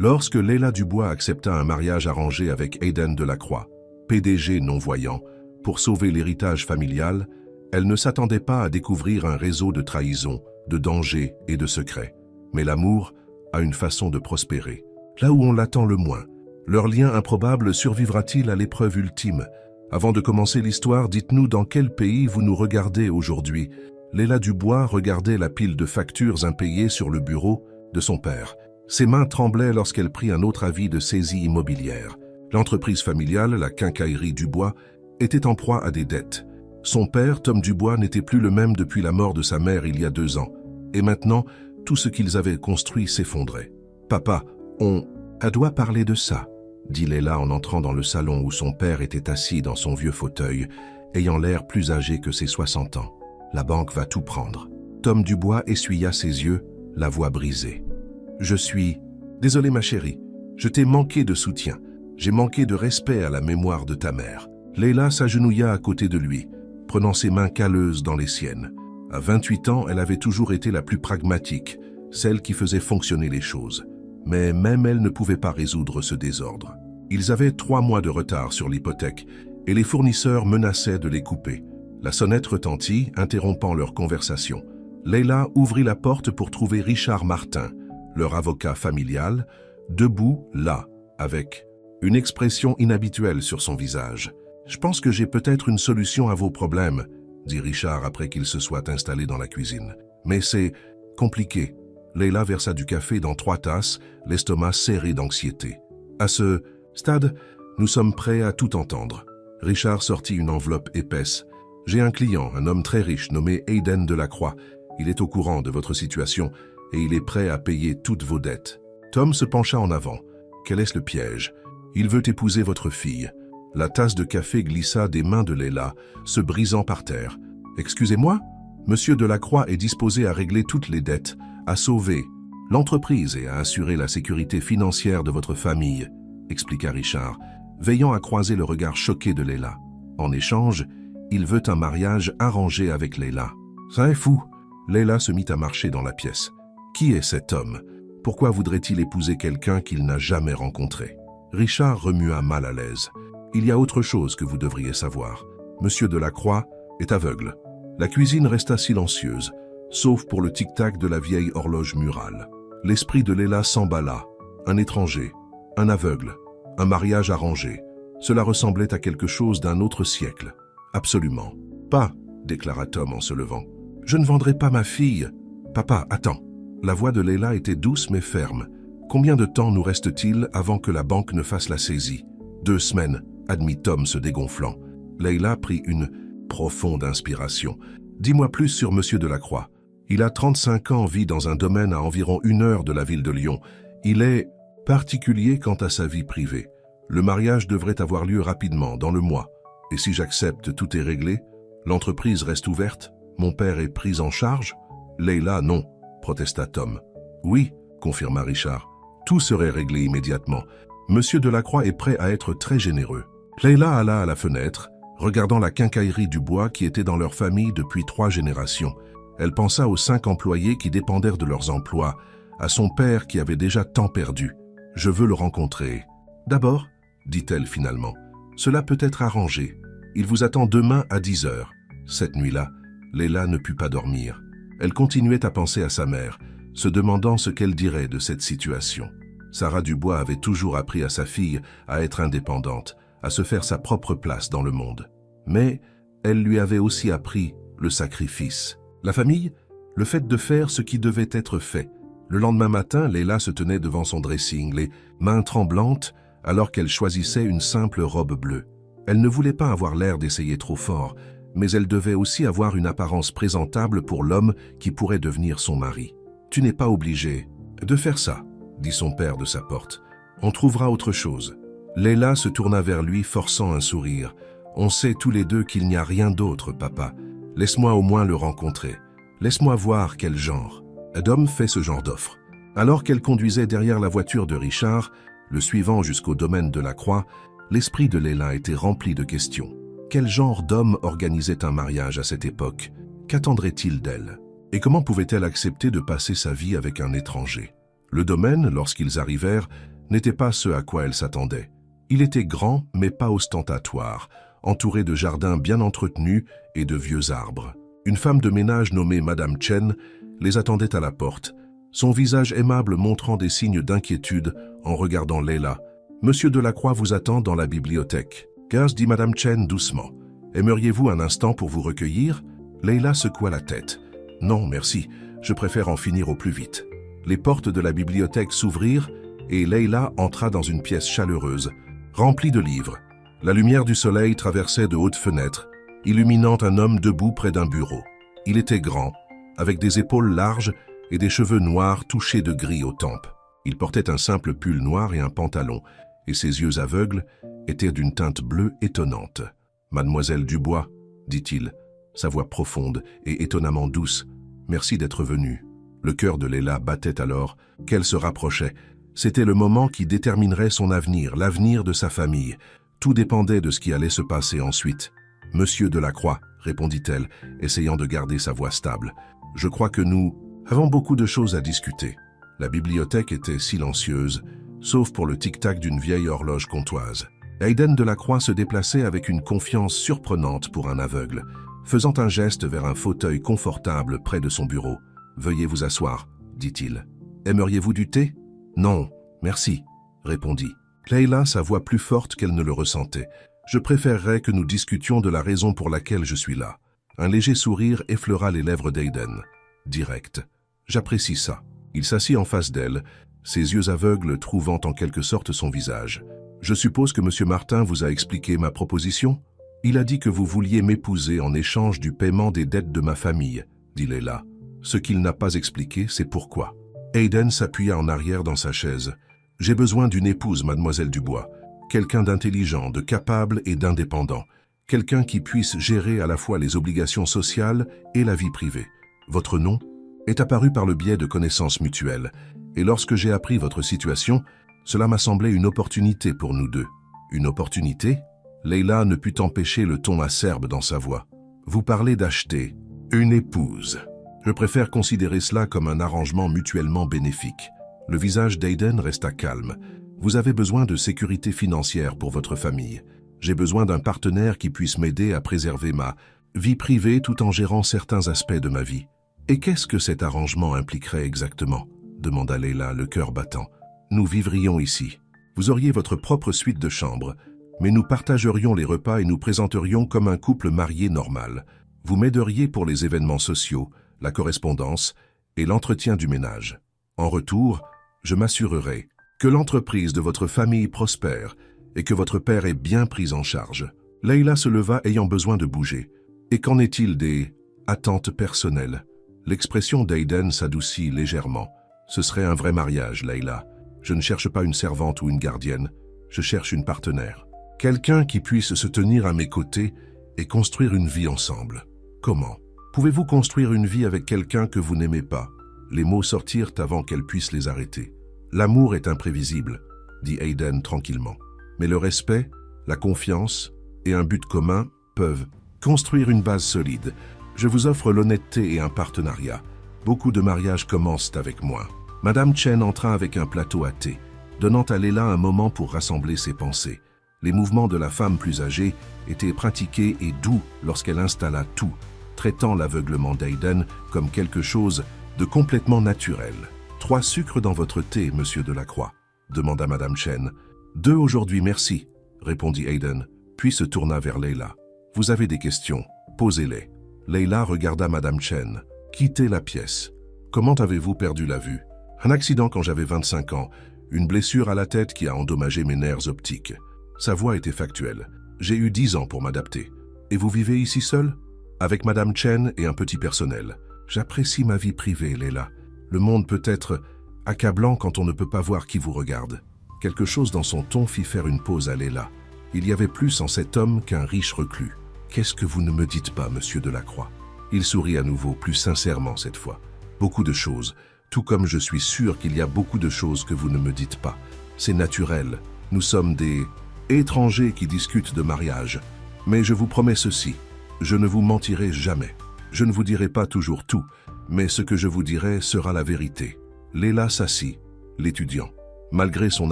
Lorsque Leila Dubois accepta un mariage arrangé avec Aiden Delacroix, PDG non-voyant, pour sauver l'héritage familial, elle ne s'attendait pas à découvrir un réseau de trahison, de dangers et de secrets. Mais l'amour a une façon de prospérer. Là où on l'attend le moins, leur lien improbable survivra-t-il à l'épreuve ultime? Avant de commencer l'histoire, dites-nous dans quel pays vous nous regardez aujourd'hui. Leila Dubois regardait la pile de factures impayées sur le bureau de son père. Ses mains tremblaient lorsqu'elle prit un autre avis de saisie immobilière. L'entreprise familiale, la quincaillerie Dubois, était en proie à des dettes. Son père, Tom Dubois, n'était plus le même depuis la mort de sa mère il y a 2 ans. Et maintenant, tout ce qu'ils avaient construit s'effondrait. « Papa, on doit parler de ça », dit Leila en entrant dans le salon où son père était assis dans son vieux fauteuil, ayant l'air plus âgé que ses 60 ans. La banque va tout prendre. Tom Dubois essuya ses yeux, la voix brisée. « Je suis... Désolé ma chérie, je t'ai manqué de soutien. J'ai manqué de respect à la mémoire de ta mère. » Leila s'agenouilla à côté de lui, prenant ses mains calleuses dans les siennes. À 28 ans, elle avait toujours été la plus pragmatique, celle qui faisait fonctionner les choses. Mais même elle ne pouvait pas résoudre ce désordre. Ils avaient 3 mois de retard sur l'hypothèque et les fournisseurs menaçaient de les couper. La sonnette retentit, interrompant leur conversation. Leila ouvrit la porte pour trouver Richard Martin, leur avocat familial, debout là, avec une expression inhabituelle sur son visage. « Je pense que j'ai peut-être une solution à vos problèmes », dit Richard après qu'il se soit installé dans la cuisine. « Mais c'est compliqué. » Leila versa du café dans 3 tasses, l'estomac serré d'anxiété. « À ce stade, nous sommes prêts à tout entendre. » Richard sortit une enveloppe épaisse. « J'ai un client, un homme très riche nommé Aiden Delacroix. Il est au courant de votre situation et il est prêt à payer toutes vos dettes. » Tom se pencha en avant. « Quel est le piège? Il veut épouser votre fille. » La tasse de café glissa des mains de Leila, se brisant par terre. « Excusez-moi? Monsieur Delacroix est disposé à régler toutes les dettes, à sauver l'entreprise et à assurer la sécurité financière de votre famille, » expliqua Richard, veillant à croiser le regard choqué de Leila. En échange, il veut un mariage arrangé avec Leila. « Ça est fou !» Leila se mit à marcher dans la pièce. « Qui est cet homme? Pourquoi voudrait-il épouser quelqu'un qu'il n'a jamais rencontré ?» Richard remua mal à l'aise. « Il y a autre chose que vous devriez savoir. Monsieur Delacroix est aveugle. » La cuisine resta silencieuse, sauf pour le tic-tac de la vieille horloge murale. L'esprit de Leila s'emballa. Un étranger, un aveugle, un mariage arrangé. Cela ressemblait à quelque chose d'un autre siècle. « Absolument. Pas, » déclara Tom en se levant. « Je ne vendrai pas ma fille. »« Papa, attends. » La voix de Leila était douce mais ferme. « Combien de temps nous reste-t-il avant que la banque ne fasse la saisie ?»« 2 semaines, » admit Tom se dégonflant. Leila prit une profonde inspiration. « Dis-moi plus sur Monsieur Delacroix. Il a 35 ans, vit dans un domaine à environ 1 heure de la ville de Lyon. Il est particulier quant à sa vie privée. Le mariage devrait avoir lieu rapidement, dans le mois. Et si j'accepte, tout est réglé? L'entreprise reste ouverte? Mon père est pris en charge? » « Leila, non, » protesta Tom. « Oui, » confirma Richard. « Tout serait réglé immédiatement. Monsieur Delacroix est prêt à être très généreux. » Leila alla à la fenêtre, regardant la quincaillerie Dubois qui était dans leur famille depuis 3 générations. Elle pensa aux 5 employés qui dépendèrent de leurs emplois, à son père qui avait déjà tant perdu. « Je veux le rencontrer. »« D'abord, » dit-elle finalement, « cela peut être arrangé. Il vous attend demain à 10 heures. » Cette nuit-là, Leila ne put pas dormir. Elle continuait à penser à sa mère, se demandant ce qu'elle dirait de cette situation. Sarah Dubois avait toujours appris à sa fille à être indépendante, à se faire sa propre place dans le monde. Mais elle lui avait aussi appris le sacrifice. La famille, le fait de faire ce qui devait être fait. Le lendemain matin, Leila se tenait devant son dressing, les mains tremblantes, alors qu'elle choisissait une simple robe bleue. Elle ne voulait pas avoir l'air d'essayer trop fort, mais elle devait aussi avoir une apparence présentable pour l'homme qui pourrait devenir son mari. « Tu n'es pas obligé de faire ça, » dit son père de sa porte. « On trouvera autre chose. » Leila se tourna vers lui, forçant un sourire. « On sait tous les deux qu'il n'y a rien d'autre, papa. Laisse-moi au moins le rencontrer. Laisse-moi voir quel genre. » Adam fait ce genre d'offre. Alors qu'elle conduisait derrière la voiture de Richard, le suivant jusqu'au domaine de la Croix, l'esprit de Leila était rempli de questions. Quel genre d'homme organisait un mariage à cette époque? Qu'attendrait-il d'elle? Et comment pouvait-elle accepter de passer sa vie avec un étranger? Le domaine, lorsqu'ils arrivèrent, n'était pas ce à quoi elle s'attendait. Il était grand, mais pas ostentatoire, entouré de jardins bien entretenus et de vieux arbres. Une femme de ménage nommée Madame Chen les attendait à la porte, son visage aimable montrant des signes d'inquiétude en regardant Leila. « Monsieur Delacroix vous attend dans la bibliothèque. » « dit Madame Chen doucement. « Aimeriez-vous un instant pour vous recueillir ?» Leila secoua la tête. « Non, merci, je préfère en finir au plus vite. » Les portes de la bibliothèque s'ouvrirent et Leila entra dans une pièce chaleureuse, remplie de livres. La lumière du soleil traversait de hautes fenêtres, illuminant un homme debout près d'un bureau. Il était grand, avec des épaules larges et des cheveux noirs touchés de gris aux tempes. Il portait un simple pull noir et un pantalon, et ses yeux aveugles étaient d'une teinte bleue étonnante. « Mademoiselle Dubois, dit-il, sa voix profonde et étonnamment douce, merci d'être venue. » Le cœur de Leila battait alors, qu'elle se rapprochait. C'était le moment qui déterminerait son avenir, l'avenir de sa famille. Tout dépendait de ce qui allait se passer ensuite. « Monsieur Delacroix, répondit-elle, essayant de garder sa voix stable, je crois que nous avons beaucoup de choses à discuter. » La bibliothèque était silencieuse, sauf pour le tic-tac d'une vieille horloge comtoise. Aiden Delacroix se déplaçait avec une confiance surprenante pour un aveugle, faisant un geste vers un fauteuil confortable près de son bureau. « Veuillez vous asseoir, dit-il. Aimeriez-vous du thé ? » « Non, merci, répondit Leila, sa voix plus forte qu'elle ne le ressentait. « Je préférerais que nous discutions de la raison pour laquelle je suis là. » Un léger sourire effleura les lèvres d'Aiden. Direct. « J'apprécie ça. » Il s'assit en face d'elle, ses yeux aveugles trouvant en quelque sorte son visage. « Je suppose que M. Martin vous a expliqué ma proposition ? Il a dit que vous vouliez m'épouser en échange du paiement des dettes de ma famille, dit Leila. Ce qu'il n'a pas expliqué, c'est pourquoi. Aiden s'appuya en arrière dans sa chaise. « J'ai besoin d'une épouse, mademoiselle Dubois. Quelqu'un d'intelligent, de capable et d'indépendant. Quelqu'un qui puisse gérer à la fois les obligations sociales et la vie privée. Votre nom est apparu par le biais de connaissances mutuelles. Et lorsque j'ai appris votre situation, cela m'a semblé une opportunité pour nous deux. » « Une opportunité ?» Leila ne put empêcher le ton acerbe dans sa voix. « Vous parlez d'acheter une épouse. Je préfère considérer cela comme un arrangement mutuellement bénéfique. » Le visage d'Aiden resta calme. « Vous avez besoin de sécurité financière pour votre famille. J'ai besoin d'un partenaire qui puisse m'aider à préserver ma vie privée tout en gérant certains aspects de ma vie. »« Et qu'est-ce que cet arrangement impliquerait exactement ?» demanda Leila, le cœur battant. « Nous vivrions ici. Vous auriez votre propre suite de chambre, mais nous partagerions les repas et nous présenterions comme un couple marié normal. Vous m'aideriez pour les événements sociaux, la correspondance et l'entretien du ménage. En retour, je m'assurerai que l'entreprise de votre famille prospère et que votre père est bien pris en charge. » Leila se leva ayant besoin de bouger. « Et qu'en est-il des attentes personnelles ?» L'expression d'Aiden s'adoucit légèrement. « Ce serait un vrai mariage, Leila. Je ne cherche pas une servante ou une gardienne, je cherche une partenaire. Quelqu'un qui puisse se tenir à mes côtés et construire une vie ensemble. » « Comment ? Pouvez-vous construire une vie avec quelqu'un que vous n'aimez pas ?» Les mots sortirent avant qu'elle puisse les arrêter. « L'amour est imprévisible, » dit Aiden tranquillement. « Mais le respect, la confiance et un but commun peuvent construire une base solide. Je vous offre l'honnêteté et un partenariat. Beaucoup de mariages commencent avec moi. » Madame Chen entra avec un plateau à thé, donnant à Leila un moment pour rassembler ses pensées. Les mouvements de la femme plus âgée étaient pratiqués et doux lorsqu'elle installa tout, traitant l'aveuglement d'Aiden comme quelque chose de complètement naturel. « 3 sucres dans votre thé, monsieur Delacroix ?» demanda Madame Chen. « 2 aujourd'hui, merci, » répondit Aiden, puis se tourna vers Leila. « Vous avez des questions, posez-les. » Leila regarda Madame Chen. « Quittez la pièce. Comment avez-vous perdu la vue ?»« Un accident quand j'avais 25 ans, une blessure à la tête qui a endommagé mes nerfs optiques. » Sa voix était factuelle. « J'ai eu 10 ans pour m'adapter. Et vous vivez ici seul ?» Avec Madame Chen et un petit personnel. J'apprécie ma vie privée, Leila. Le monde peut être accablant quand on ne peut pas voir qui vous regarde. Quelque chose dans son ton fit faire une pause à Leila. Il y avait plus en cet homme qu'un riche reclus. Qu'est-ce que vous ne me dites pas, monsieur Delacroix? Il sourit à nouveau, plus sincèrement cette fois. Beaucoup de choses, tout comme je suis sûr qu'il y a beaucoup de choses que vous ne me dites pas. C'est naturel. Nous sommes des étrangers qui discutent de mariage. Mais je vous promets ceci. Je ne vous mentirai jamais. Je ne vous dirai pas toujours tout, mais ce que je vous dirai sera la vérité. Leila s'assit, l'étudiant. Malgré son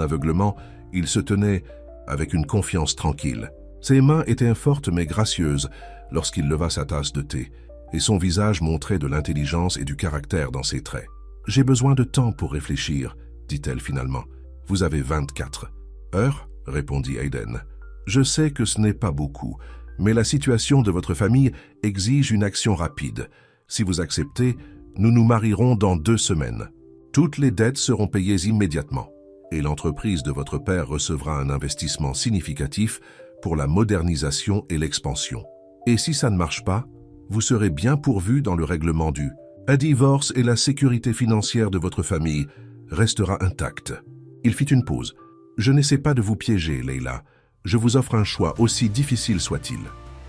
aveuglement, il se tenait avec une confiance tranquille. Ses mains étaient fortes mais gracieuses lorsqu'il leva sa tasse de thé, et son visage montrait de l'intelligence et du caractère dans ses traits. « J'ai besoin de temps pour réfléchir, » dit-elle finalement. « Vous avez 24 heures ?» répondit Aiden. « Je sais que ce n'est pas beaucoup, mais la situation de votre famille exige une action rapide. Si vous acceptez, nous nous marierons dans 2 semaines. Toutes les dettes seront payées immédiatement, et l'entreprise de votre père recevra un investissement significatif pour la modernisation et l'expansion. Et si ça ne marche pas, vous serez bien pourvu dans le règlement du divorce et la sécurité financière de votre famille restera intacte. » Il fit une pause. « Je n'essaie pas de vous piéger, Leila. Je vous offre un choix, aussi difficile soit-il. »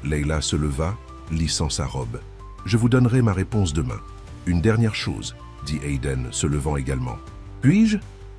Leila se leva, lissant sa robe. « Je vous donnerai ma réponse demain. Une dernière chose, » dit Aiden, se levant également. « Puis-je »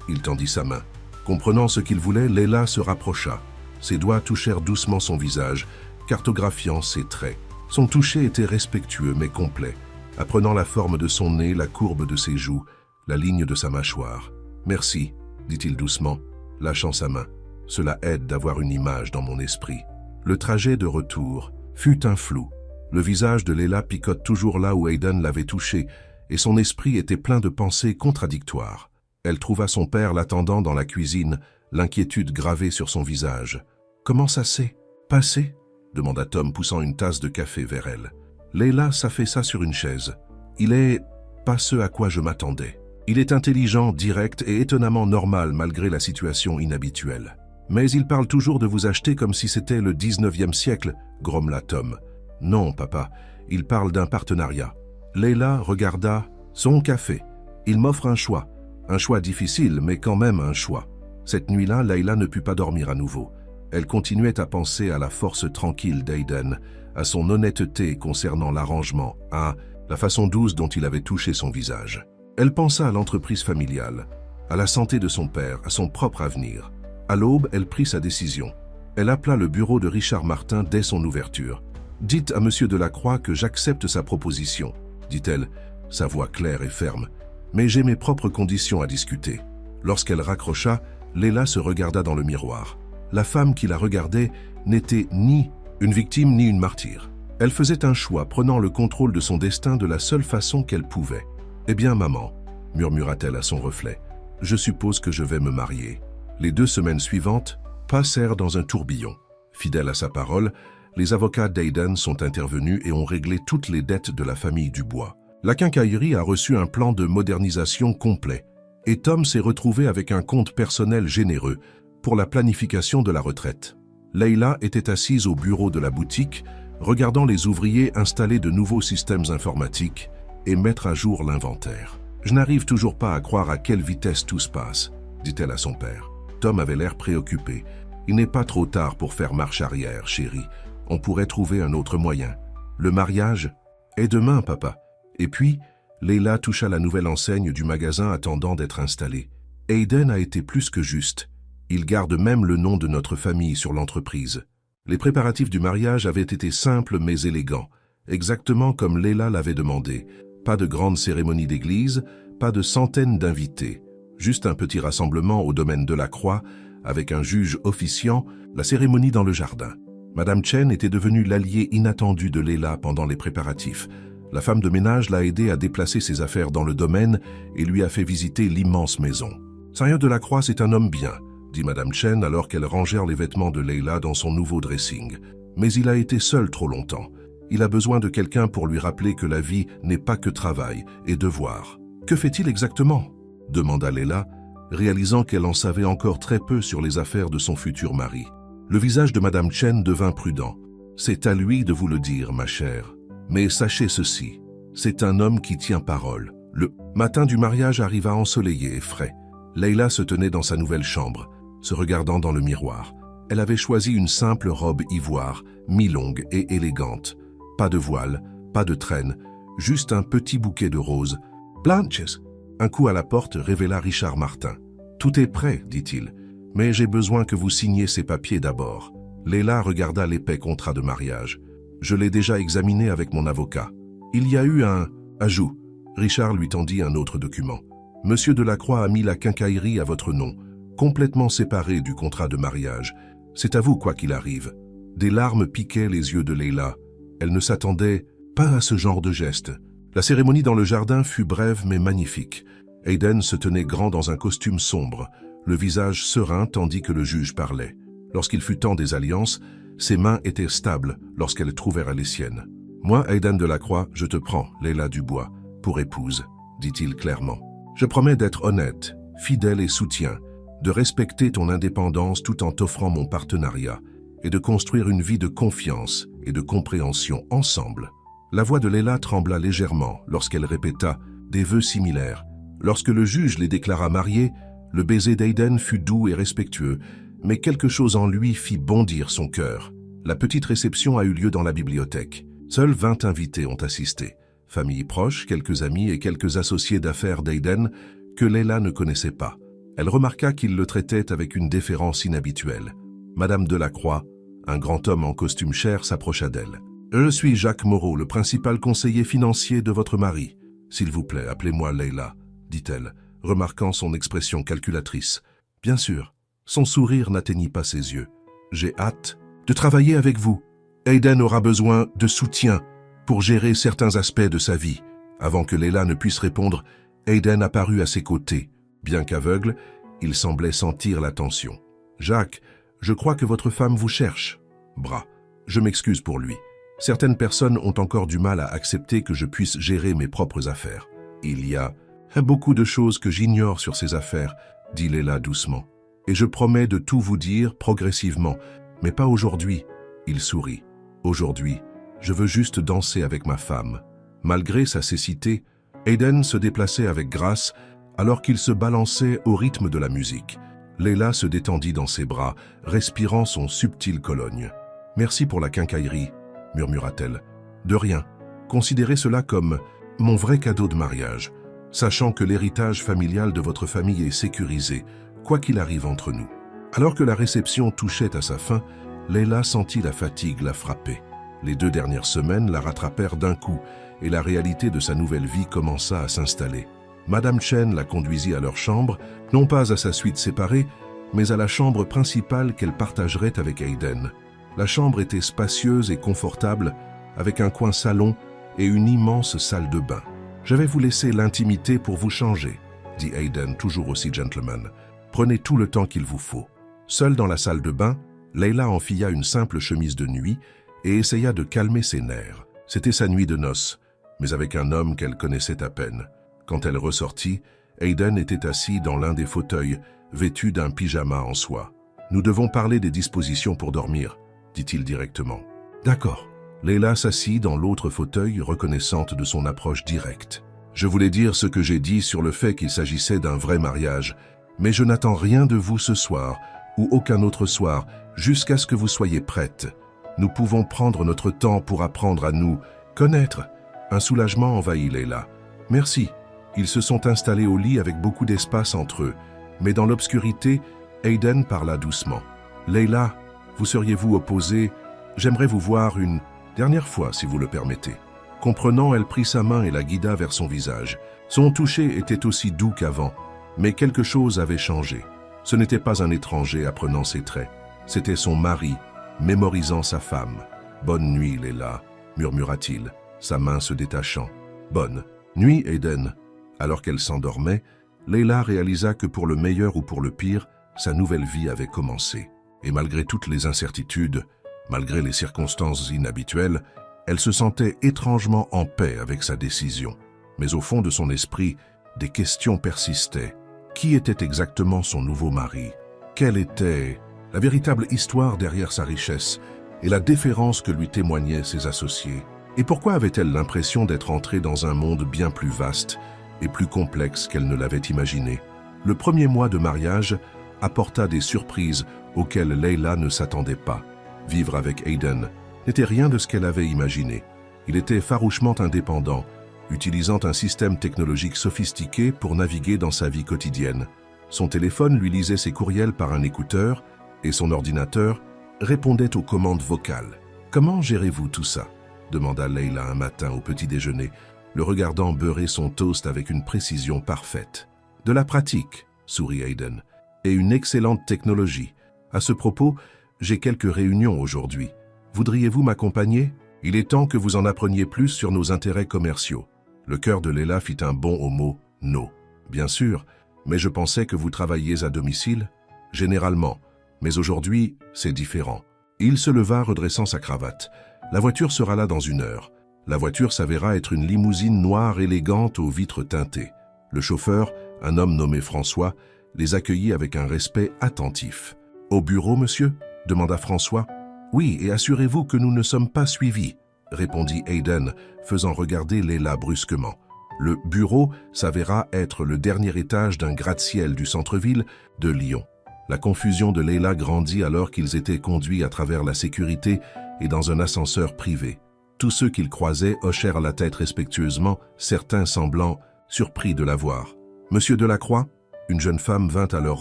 Il tendit sa main. Comprenant ce qu'il voulait, Leila se rapprocha. Ses doigts touchèrent doucement son visage, cartographiant ses traits. Son toucher était respectueux mais complet, apprenant la forme de son nez, la courbe de ses joues, la ligne de sa mâchoire. « Merci » dit-il doucement, lâchant sa main. « Cela aide d'avoir une image dans mon esprit. » Le trajet de retour fut un flou. Le visage de Leila picote toujours là où Aiden l'avait touché, et son esprit était plein de pensées contradictoires. Elle trouva son père l'attendant dans la cuisine, l'inquiétude gravée sur son visage. « Comment ça s'est passé ?» demanda Tom, poussant une tasse de café vers elle. Leila s'affaissa sur une chaise. « Il est pas ce à quoi je m'attendais. Il est intelligent, direct et étonnamment normal malgré la situation inhabituelle. Mais il parle toujours de vous acheter comme si c'était le 19e siècle, grommela Tom. Non, papa, il parle d'un partenariat. » Leila regarda son café. Il m'offre un choix difficile, mais quand même un choix. Cette nuit-là, Leila ne put pas dormir à nouveau. Elle continuait à penser à la force tranquille d'Aiden, à son honnêteté concernant l'arrangement, à la façon douce dont il avait touché son visage. Elle pensa à l'entreprise familiale, à la santé de son père, à son propre avenir. À l'aube, elle prit sa décision. Elle appela le bureau de Richard Martin dès son ouverture. « Dites à Monsieur Delacroix que j'accepte sa proposition, » dit-elle, sa voix claire et ferme. « Mais j'ai mes propres conditions à discuter. » Lorsqu'elle raccrocha, Leila se regarda dans le miroir. La femme qui la regardait n'était ni une victime ni une martyre. Elle faisait un choix, prenant le contrôle de son destin de la seule façon qu'elle pouvait. « Eh bien, maman, » murmura-t-elle à son reflet, « je suppose que je vais me marier. » Les 2 semaines suivantes passèrent dans un tourbillon. Fidèle à sa parole, les avocats d'Aiden sont intervenus et ont réglé toutes les dettes de la famille Dubois. La quincaillerie a reçu un plan de modernisation complet, et Tom s'est retrouvé avec un compte personnel généreux pour la planification de la retraite. Leila était assise au bureau de la boutique, regardant les ouvriers installer de nouveaux systèmes informatiques et mettre à jour l'inventaire. « Je n'arrive toujours pas à croire à quelle vitesse tout se passe, » dit-elle à son père. Tom avait l'air préoccupé. « Il n'est pas trop tard pour faire marche arrière, chérie. On pourrait trouver un autre moyen. Le mariage est demain, papa. » Et puis, Leila toucha la nouvelle enseigne du magasin attendant d'être installée. Aiden a été plus que juste. Il garde même le nom de notre famille sur l'entreprise. Les préparatifs du mariage avaient été simples mais élégants, exactement comme Leila l'avait demandé. Pas de grande cérémonie d'église, pas de centaines d'invités. Juste un petit rassemblement au domaine Delacroix, avec un juge officiant, la cérémonie dans le jardin. Madame Chen était devenue l'allié inattendu de Leila pendant les préparatifs. La femme de ménage l'a aidé à déplacer ses affaires dans le domaine et lui a fait visiter l'immense maison. « Seigneur Delacroix, c'est un homme bien », dit Madame Chen alors qu'elle rangèrent les vêtements de Leila dans son nouveau dressing. « Mais il a été seul trop longtemps. Il a besoin de quelqu'un pour lui rappeler que la vie n'est pas que travail et devoir. »« Que fait-il exactement ?» demanda Leila, réalisant qu'elle en savait encore très peu sur les affaires de son futur mari. Le visage de Madame Chen devint prudent. « C'est à lui de vous le dire, ma chère. Mais sachez ceci, c'est un homme qui tient parole. » Le matin du mariage arriva ensoleillé et frais. Leila se tenait dans sa nouvelle chambre, se regardant dans le miroir. Elle avait choisi une simple robe ivoire, mi-longue et élégante. Pas de voile, pas de traîne, juste un petit bouquet de roses. « Blanches !» Un coup à la porte révéla Richard Martin. « Tout est prêt, dit-il, mais j'ai besoin que vous signiez ces papiers d'abord. » Leila regarda l'épais contrat de mariage. « Je l'ai déjà examiné avec mon avocat. Il y a eu un ajout. » Richard lui tendit un autre document. « Monsieur Delacroix a mis la quincaillerie à votre nom, complètement séparée du contrat de mariage. C'est à vous quoi qu'il arrive. » Des larmes piquaient les yeux de Leila. Elle ne s'attendait pas à ce genre de geste. La cérémonie dans le jardin fut brève mais magnifique. Aiden se tenait grand dans un costume sombre, le visage serein tandis que le juge parlait. Lorsqu'il fut temps des alliances, ses mains étaient stables lorsqu'elles trouvèrent les siennes. « Moi, Aiden Delacroix, je te prends, Leila Dubois, pour épouse, » dit-il clairement. « Je promets d'être honnête, fidèle et soutien, de respecter ton indépendance tout en t'offrant mon partenariat et de construire une vie de confiance et de compréhension ensemble. » La voix de Leila trembla légèrement lorsqu'elle répéta des vœux similaires. Lorsque le juge les déclara mariés, le baiser d'Aiden fut doux et respectueux, mais quelque chose en lui fit bondir son cœur. La petite réception a eu lieu dans la bibliothèque. Seuls 20 invités ont assisté. Famille proche, quelques amis et quelques associés d'affaires d'Aiden que Leila ne connaissait pas. Elle remarqua qu'il le traitait avec une déférence inhabituelle. Madame Delacroix, un grand homme en costume cher, s'approcha d'elle. « Je suis Jacques Moreau, le principal conseiller financier de votre mari. S'il vous plaît, appelez-moi Leila, » dit-elle, remarquant son expression calculatrice. « Bien sûr. » Son sourire n'atteignit pas ses yeux. « J'ai hâte de travailler avec vous. Aiden aura besoin de soutien pour gérer certains aspects de sa vie. » Avant que Leila ne puisse répondre, Aiden apparut à ses côtés. Bien qu'aveugle, il semblait sentir la tension. « Jacques, je crois que votre femme vous cherche. » Bras. Je m'excuse pour lui. Certaines personnes ont encore du mal à accepter que je puisse gérer mes propres affaires. Il y a beaucoup de choses que j'ignore sur ces affaires, dit Leila doucement. Et je promets de tout vous dire progressivement, mais pas aujourd'hui. Il sourit. Aujourd'hui, je veux juste danser avec ma femme. Malgré sa cécité, Aiden se déplaçait avec grâce alors qu'il se balançait au rythme de la musique. Leila se détendit dans ses bras, respirant son subtil cologne. « Merci pour la quincaillerie, » murmura-t-elle. « De rien. Considérez cela comme mon vrai cadeau de mariage, sachant que l'héritage familial de votre famille est sécurisé, quoi qu'il arrive entre nous. » Alors que la réception touchait à sa fin, Leila sentit la fatigue la frapper. Les 2 dernières semaines la rattrapèrent d'un coup et la réalité de sa nouvelle vie commença à s'installer. Madame Chen la conduisit à leur chambre, non pas à sa suite séparée, mais à la chambre principale qu'elle partagerait avec Aiden. La chambre était spacieuse et confortable, avec un coin salon et une immense salle de bain. « Je vais vous laisser l'intimité pour vous changer, » dit Aiden, toujours aussi gentleman. « Prenez tout le temps qu'il vous faut. » Seule dans la salle de bain, Leila enfila une simple chemise de nuit et essaya de calmer ses nerfs. C'était sa nuit de noces, mais avec un homme qu'elle connaissait à peine. Quand elle ressortit, Aiden était assis dans l'un des fauteuils, vêtu d'un pyjama en soie. « Nous devons parler des dispositions pour dormir, » dit-il directement. « D'accord. » Leila s'assit dans l'autre fauteuil, reconnaissante de son approche directe. « Je voulais dire ce que j'ai dit sur le fait qu'il s'agissait d'un vrai mariage, mais je n'attends rien de vous ce soir, ou aucun autre soir, jusqu'à ce que vous soyez prête. Nous pouvons prendre notre temps pour apprendre à nous connaître. » Un soulagement envahit Leila. « Merci. » Ils se sont installés au lit avec beaucoup d'espace entre eux, mais dans l'obscurité, Aiden parla doucement. « Leila, vous seriez-vous opposée? J'aimerais vous voir une dernière fois, si vous le permettez. » Comprenant, elle prit sa main et la guida vers son visage. Son toucher était aussi doux qu'avant, mais quelque chose avait changé. Ce n'était pas un étranger apprenant ses traits, c'était son mari, mémorisant sa femme. « Bonne nuit, Leila, » murmura-t-il, sa main se détachant. « Bonne nuit, Aiden. » Alors qu'elle s'endormait, Leila réalisa que pour le meilleur ou pour le pire, sa nouvelle vie avait commencé. Et malgré toutes les incertitudes, malgré les circonstances inhabituelles, elle se sentait étrangement en paix avec sa décision. Mais au fond de son esprit, des questions persistaient. Qui était exactement son nouveau mari? Quelle était la véritable histoire derrière sa richesse et la déférence que lui témoignaient ses associés? Et pourquoi avait-elle l'impression d'être entrée dans un monde bien plus vaste et plus complexe qu'elle ne l'avait imaginé? Le premier mois de mariage apporta des surprises auxquelles Leila ne s'attendait pas. Vivre avec Aiden n'était rien de ce qu'elle avait imaginé. Il était farouchement indépendant, utilisant un système technologique sophistiqué pour naviguer dans sa vie quotidienne. Son téléphone lui lisait ses courriels par un écouteur et son ordinateur répondait aux commandes vocales. « Comment gérez-vous tout ça ?» demanda Leila un matin au petit déjeuner, le regardant beurrer son toast avec une précision parfaite. De la pratique, sourit Aiden, et une excellente technologie. À ce propos, j'ai quelques réunions aujourd'hui. Voudriez-vous m'accompagner? Il est temps que vous en appreniez plus sur nos intérêts commerciaux. Le cœur de Leila fit un bond au mot « no ». Bien sûr, mais je pensais que vous travailliez à domicile. Généralement, mais aujourd'hui, c'est différent. Il se leva redressant sa cravate. La voiture sera là dans 1 heure. La voiture s'avéra être une limousine noire élégante aux vitres teintées. Le chauffeur, un homme nommé François, les accueillit avec un respect attentif. « Au bureau, monsieur ?» demanda François. « Oui, et assurez-vous que nous ne sommes pas suivis », répondit Aiden, faisant regarder Leila brusquement. Le bureau s'avéra être le dernier étage d'un gratte-ciel du centre-ville de Lyon. La confusion de Leila grandit alors qu'ils étaient conduits à travers la sécurité et dans un ascenseur privé. Tous ceux qu'ils croisaient hochèrent la tête respectueusement, certains semblant surpris de la voir. « Monsieur Delacroix ?» Une jeune femme vint à leur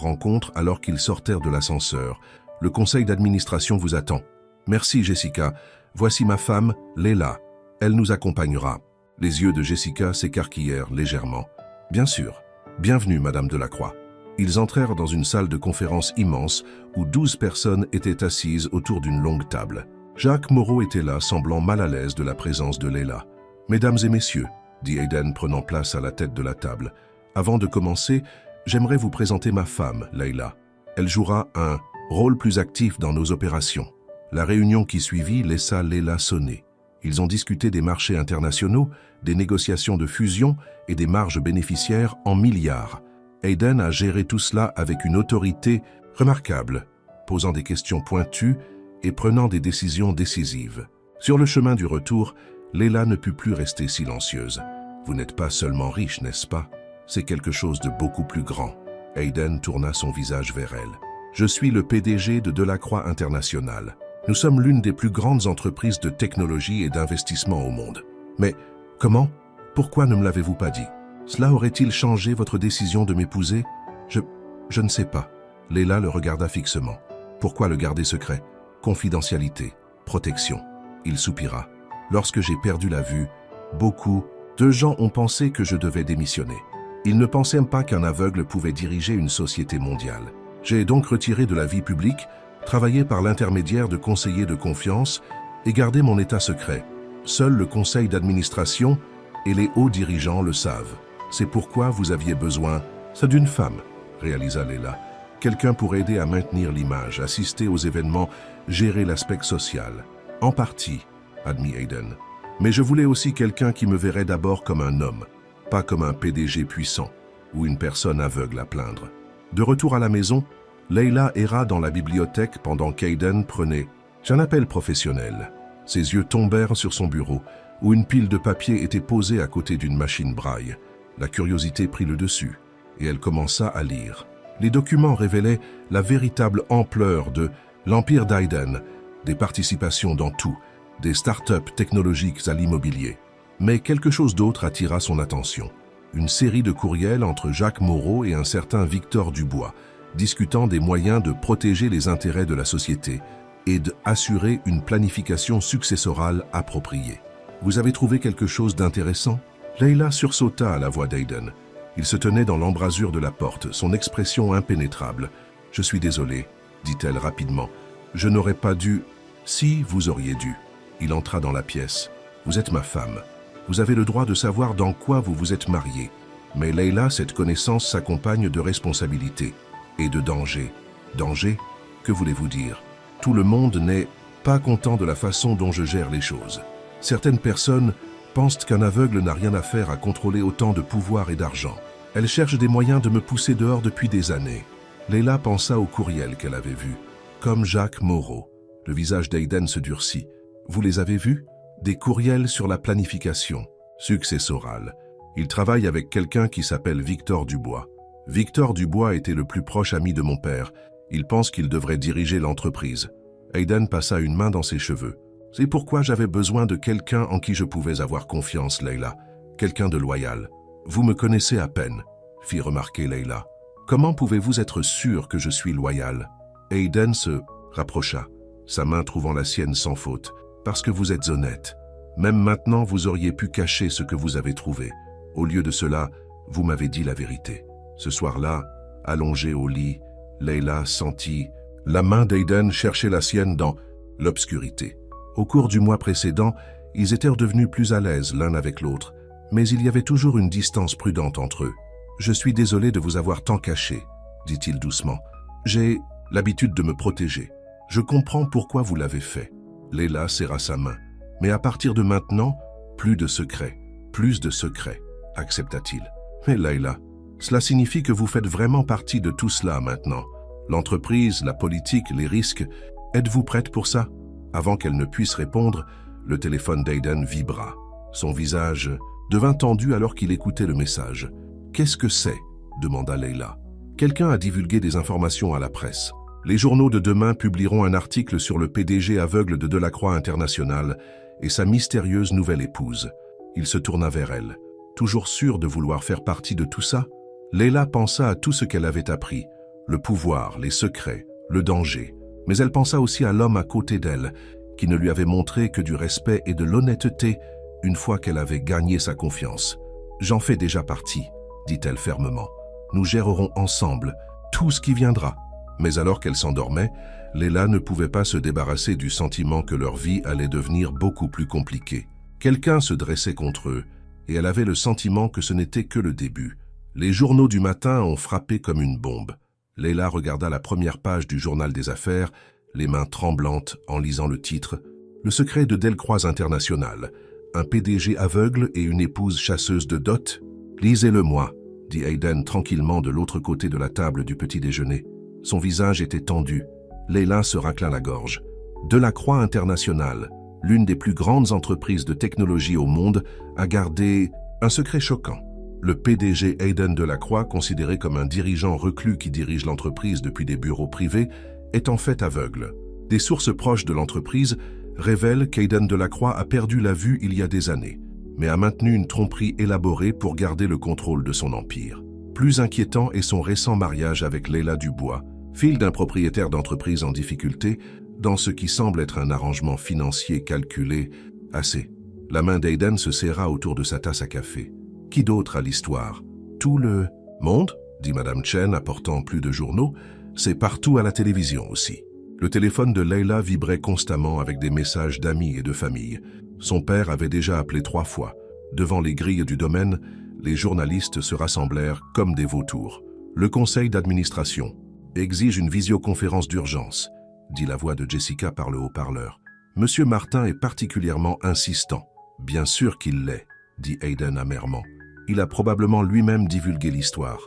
rencontre alors qu'ils sortèrent de l'ascenseur. « Le conseil d'administration vous attend. »« Merci Jessica. Voici ma femme, Leila. Elle nous accompagnera. » Les yeux de Jessica s'écarquillèrent légèrement. « Bien sûr. Bienvenue, Madame Delacroix. » Ils entrèrent dans une salle de conférence immense où 12 personnes étaient assises autour d'une longue table. Jacques Moreau était là, semblant mal à l'aise de la présence de Leila. « Mesdames et messieurs, » dit Aiden prenant place à la tête de la table. « Avant de commencer, j'aimerais vous présenter ma femme, Leila. Elle jouera un rôle plus actif dans nos opérations. » La réunion qui suivit laissa Leila sonner. Ils ont discuté des marchés internationaux, des négociations de fusion et des marges bénéficiaires en milliards. Aiden a géré tout cela avec une autorité remarquable, posant des questions pointues et prenant des décisions décisives. Sur le chemin du retour, Leila ne put plus rester silencieuse. « Vous n'êtes pas seulement riche, n'est-ce pas? C'est quelque chose de beaucoup plus grand. » Aiden tourna son visage vers elle. « Je suis le PDG de Delacroix International. Nous sommes l'une des plus grandes entreprises de technologie et d'investissement au monde. Mais comment? Pourquoi ne me l'avez-vous pas dit? Cela aurait-il changé votre décision de m'épouser? Je ne sais pas. » Leila le regarda fixement. « Pourquoi le garder secret? Confidentialité, protection. » Il soupira. « Lorsque j'ai perdu la vue, beaucoup de gens ont pensé que je devais démissionner. Ils ne pensaient pas qu'un aveugle pouvait diriger une société mondiale. J'ai donc retiré de la vie publique, travaillé par l'intermédiaire de conseillers de confiance et gardé mon état secret. Seul le conseil d'administration et les hauts dirigeants le savent. C'est pourquoi vous aviez besoin, c'est d'une femme, réalisa Leila. Quelqu'un pour aider à maintenir l'image, assister aux événements, gérer l'aspect social. En partie, admit Aiden. Mais je voulais aussi quelqu'un qui me verrait d'abord comme un homme, pas comme un PDG puissant ou une personne aveugle à plaindre. De retour à la maison, Leila erra dans la bibliothèque pendant qu'Aiden prenait un appel professionnel. Ses yeux tombèrent sur son bureau, où une pile de papier était posée à côté d'une machine braille. La curiosité prit le dessus, et elle commença à lire. Les documents révélaient la véritable ampleur de l'empire d'Aiden, des participations dans tout, des start-up technologiques à l'immobilier. Mais quelque chose d'autre attira son attention. Une série de courriels entre Jacques Moreau et un certain Victor Dubois, discutant des moyens de protéger les intérêts de la société et d'assurer une planification successorale appropriée. « Vous avez trouvé quelque chose d'intéressant » Leila sursauta à la voix d'Aiden. Il se tenait dans l'embrasure de la porte, son expression impénétrable. « Je suis désolé, dit-elle rapidement. Je n'aurais pas dû... »« Si, vous auriez dû. » Il entra dans la pièce. « Vous êtes ma femme. Vous avez le droit de savoir dans quoi vous vous êtes mariée. Mais Leila, cette connaissance s'accompagne de responsabilités et de danger. Danger? Que voulez-vous dire? Tout le monde n'est pas content de la façon dont je gère les choses. Certaines personnes pensent qu'un aveugle n'a rien à faire à contrôler autant de pouvoir et d'argent. Elles cherchent des moyens de me pousser dehors depuis des années. » Leila pensa au courriel qu'elle avait vu. Comme Jacques Moreau. Le visage d'Aiden se durcit. « Vous les avez vus? Des courriels sur la planification successorale. Il travaille avec quelqu'un qui s'appelle Victor Dubois. Victor Dubois était le plus proche ami de mon père. Il pense qu'il devrait diriger l'entreprise. » Aiden passa une main dans ses cheveux. « C'est pourquoi j'avais besoin de quelqu'un en qui je pouvais avoir confiance, Leila. Quelqu'un de loyal. Vous me connaissez à peine, » fit remarquer Leila. « Comment pouvez-vous être sûr que je suis loyal ?» Aiden se rapprocha, sa main trouvant la sienne sans faute. « Parce que vous êtes honnête. Même maintenant, vous auriez pu cacher ce que vous avez trouvé. Au lieu de cela, vous m'avez dit la vérité. Ce soir-là, allongée au lit, Leila sentit la main d'Aiden chercher la sienne dans l'obscurité. Au cours du mois précédent, ils étaient devenus plus à l'aise l'un avec l'autre, mais il y avait toujours une distance prudente entre eux. « Je suis désolé de vous avoir tant caché, » dit-il doucement. « J'ai l'habitude de me protéger. Je comprends pourquoi vous l'avez fait. » Leila serra sa main. « Mais à partir de maintenant, plus de secrets, accepta-t-il. « Mais Leila, cela signifie que vous faites vraiment partie de tout cela maintenant. L'entreprise, la politique, les risques. Êtes-vous prête pour ça ?» Avant qu'elle ne puisse répondre, le téléphone d'Aiden vibra. Son visage devint tendu alors qu'il écoutait le message. « Qu'est-ce que c'est ?» demanda Leila. « Quelqu'un a divulgué des informations à la presse. Les journaux de demain publieront un article sur le PDG aveugle de Delacroix International et sa mystérieuse nouvelle épouse. » Il se tourna vers elle. Toujours sûre de vouloir faire partie de tout ça, Leila pensa à tout ce qu'elle avait appris, le pouvoir, les secrets, le danger. Mais elle pensa aussi à l'homme à côté d'elle, qui ne lui avait montré que du respect et de l'honnêteté une fois qu'elle avait gagné sa confiance. « J'en fais déjà partie, » dit-elle fermement. « Nous gérerons ensemble tout ce qui viendra. » Mais alors qu'elle s'endormait, Leila ne pouvait pas se débarrasser du sentiment que leur vie allait devenir beaucoup plus compliquée. Quelqu'un se dressait contre eux, et elle avait le sentiment que ce n'était que le début. Les journaux du matin ont frappé comme une bombe. Leila regarda la première page du journal des affaires, les mains tremblantes en lisant le titre « Le secret de Delacroix International. Un PDG aveugle et une épouse chasseuse de dot ?» « Lisez-le-moi » dit Aiden tranquillement de l'autre côté de la table du petit déjeuner. Son visage était tendu. Leila se racla la gorge. « Delacroix International, l'une des plus grandes entreprises de technologie au monde, a gardé un secret choquant. Le PDG Aiden Delacroix, considéré comme un dirigeant reclus qui dirige l'entreprise depuis des bureaux privés, est en fait aveugle. Des sources proches de l'entreprise révèlent qu'Aiden Delacroix a perdu la vue il y a des années, mais a maintenu une tromperie élaborée pour garder le contrôle de son empire. Plus inquiétant est son récent mariage avec Leila Dubois, fille d'un propriétaire d'entreprise en difficulté, dans ce qui semble être un arrangement financier calculé. Assez. La main d'Aiden se serra autour de sa tasse à café. Qui d'autre a l'histoire? Tout le monde, dit Madame Chen, apportant plus de journaux. C'est partout à la télévision aussi. Le téléphone de Leila vibrait constamment avec des messages d'amis et de famille. Son père avait déjà appelé 3 fois. Devant les grilles du domaine, les journalistes se rassemblèrent comme des vautours. Le conseil d'administration exige une visioconférence d'urgence, dit la voix de Jessica par le haut-parleur. Monsieur Martin est particulièrement insistant. Bien sûr qu'il l'est, dit Aiden amèrement. Il a probablement lui-même divulgué l'histoire.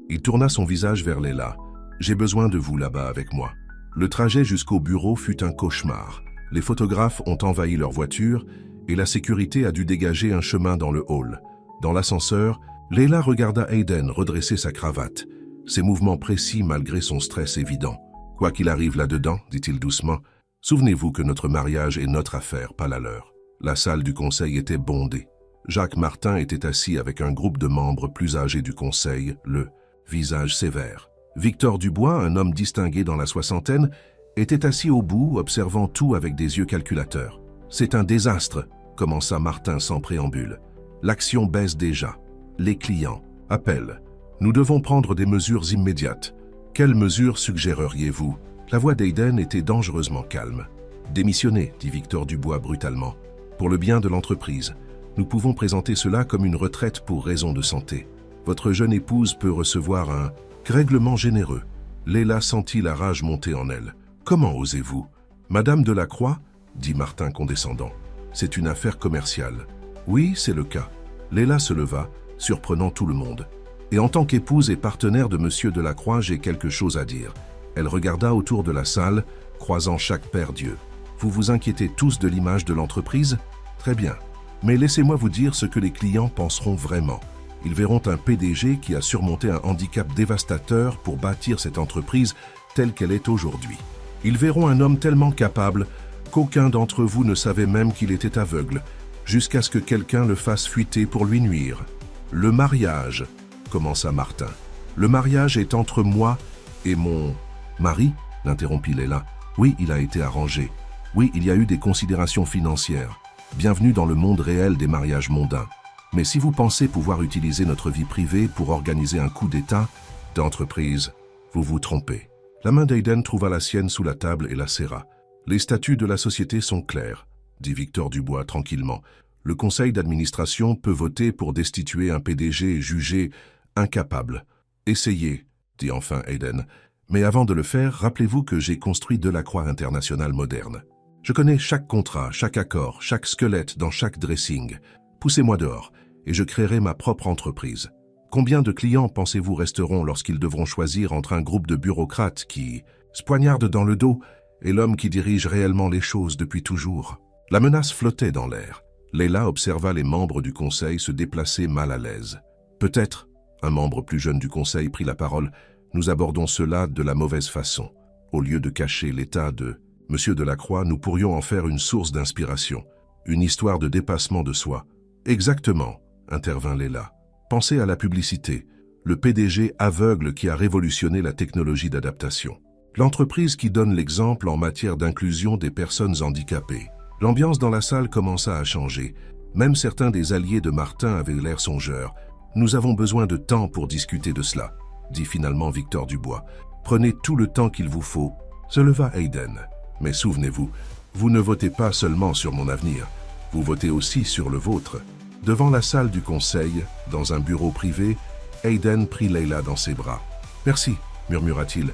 Il tourna son visage vers Leila. J'ai besoin de vous là-bas avec moi. Le trajet jusqu'au bureau fut un cauchemar. Les photographes ont envahi leur voiture et la sécurité a dû dégager un chemin dans le hall. Dans l'ascenseur, Leila regarda Aiden redresser sa cravate, ses mouvements précis malgré son stress évident. Quoi qu'il arrive là-dedans, dit-il doucement, souvenez-vous que notre mariage est notre affaire, pas la leur. La salle du conseil était bondée. Jacques Martin était assis avec un groupe de membres plus âgés du conseil, le visage sévère. Victor Dubois, un homme distingué dans la soixantaine, était assis au bout, observant tout avec des yeux calculateurs. « C'est un désastre », commença Martin sans préambule. « L'action baisse déjà. Les clients appellent. Nous devons prendre des mesures immédiates. Quelles mesures suggéreriez-vous » La voix d'Aiden était dangereusement calme. « Démissionnez », dit Victor Dubois brutalement. « Pour le bien de l'entreprise. Nous pouvons présenter cela comme une retraite pour raison de santé. Votre jeune épouse peut recevoir un règlement généreux. » Leila sentit la rage monter en elle. « Comment osez-vous »« Madame Delacroix » dit Martin condescendant. « C'est une affaire commerciale. »« Oui, c'est le cas. » Leila se leva, surprenant tout le monde. « Et en tant qu'épouse et partenaire de Monsieur Delacroix, j'ai quelque chose à dire. » Elle regarda autour de la salle, croisant chaque paire d'yeux. « Vous vous inquiétez tous de l'image de l'entreprise ? Très bien. Mais laissez-moi vous dire ce que les clients penseront vraiment. Ils verront un PDG qui a surmonté un handicap dévastateur pour bâtir cette entreprise telle qu'elle est aujourd'hui. Ils verront un homme tellement capable qu'aucun d'entre vous ne savait même qu'il était aveugle, jusqu'à ce que quelqu'un le fasse fuiter pour lui nuire. « Le mariage, » commença Martin. « Le mariage est entre moi et mon mari ?» l'interrompit Leila. « Oui, il a été arrangé. Oui, il y a eu des considérations financières. Bienvenue dans le monde réel des mariages mondains. Mais si vous pensez pouvoir utiliser notre vie privée pour organiser un coup d'État d'entreprise, vous vous trompez. La main d'Aiden trouva la sienne sous la table et la serra. Les statuts de la société sont clairs, dit Victor Dubois tranquillement. Le conseil d'administration peut voter pour destituer un PDG jugé incapable. Essayez, dit enfin Aiden. Mais avant de le faire, rappelez-vous que j'ai construit Delacroix International moderne. Je connais chaque contrat, chaque accord, chaque squelette dans chaque dressing. Poussez-moi dehors et je créerai ma propre entreprise. Combien de clients pensez-vous resteront lorsqu'ils devront choisir entre un groupe de bureaucrates qui se poignardent dans le dos et l'homme qui dirige réellement les choses depuis toujours? La menace flottait dans l'air. Leila observa les membres du conseil se déplacer mal à l'aise. Peut-être, un membre plus jeune du conseil prit la parole, nous abordons cela de la mauvaise façon. Au lieu de cacher l'état de Monsieur Delacroix, nous pourrions en faire une source d'inspiration, une histoire de dépassement de soi. Exactement, intervint Leila. Pensez à la publicité, le PDG aveugle qui a révolutionné la technologie d'adaptation. L'entreprise qui donne l'exemple en matière d'inclusion des personnes handicapées. L'ambiance dans la salle commença à changer. Même certains des alliés de Martin avaient l'air songeurs. Nous avons besoin de temps pour discuter de cela, dit finalement Victor Dubois. Prenez tout le temps qu'il vous faut. Se leva Aiden. Mais souvenez-vous, vous ne votez pas seulement sur mon avenir, vous votez aussi sur le vôtre. Devant la salle du conseil, dans un bureau privé, Aiden prit Leila dans ses bras. « Merci, murmura-t-il.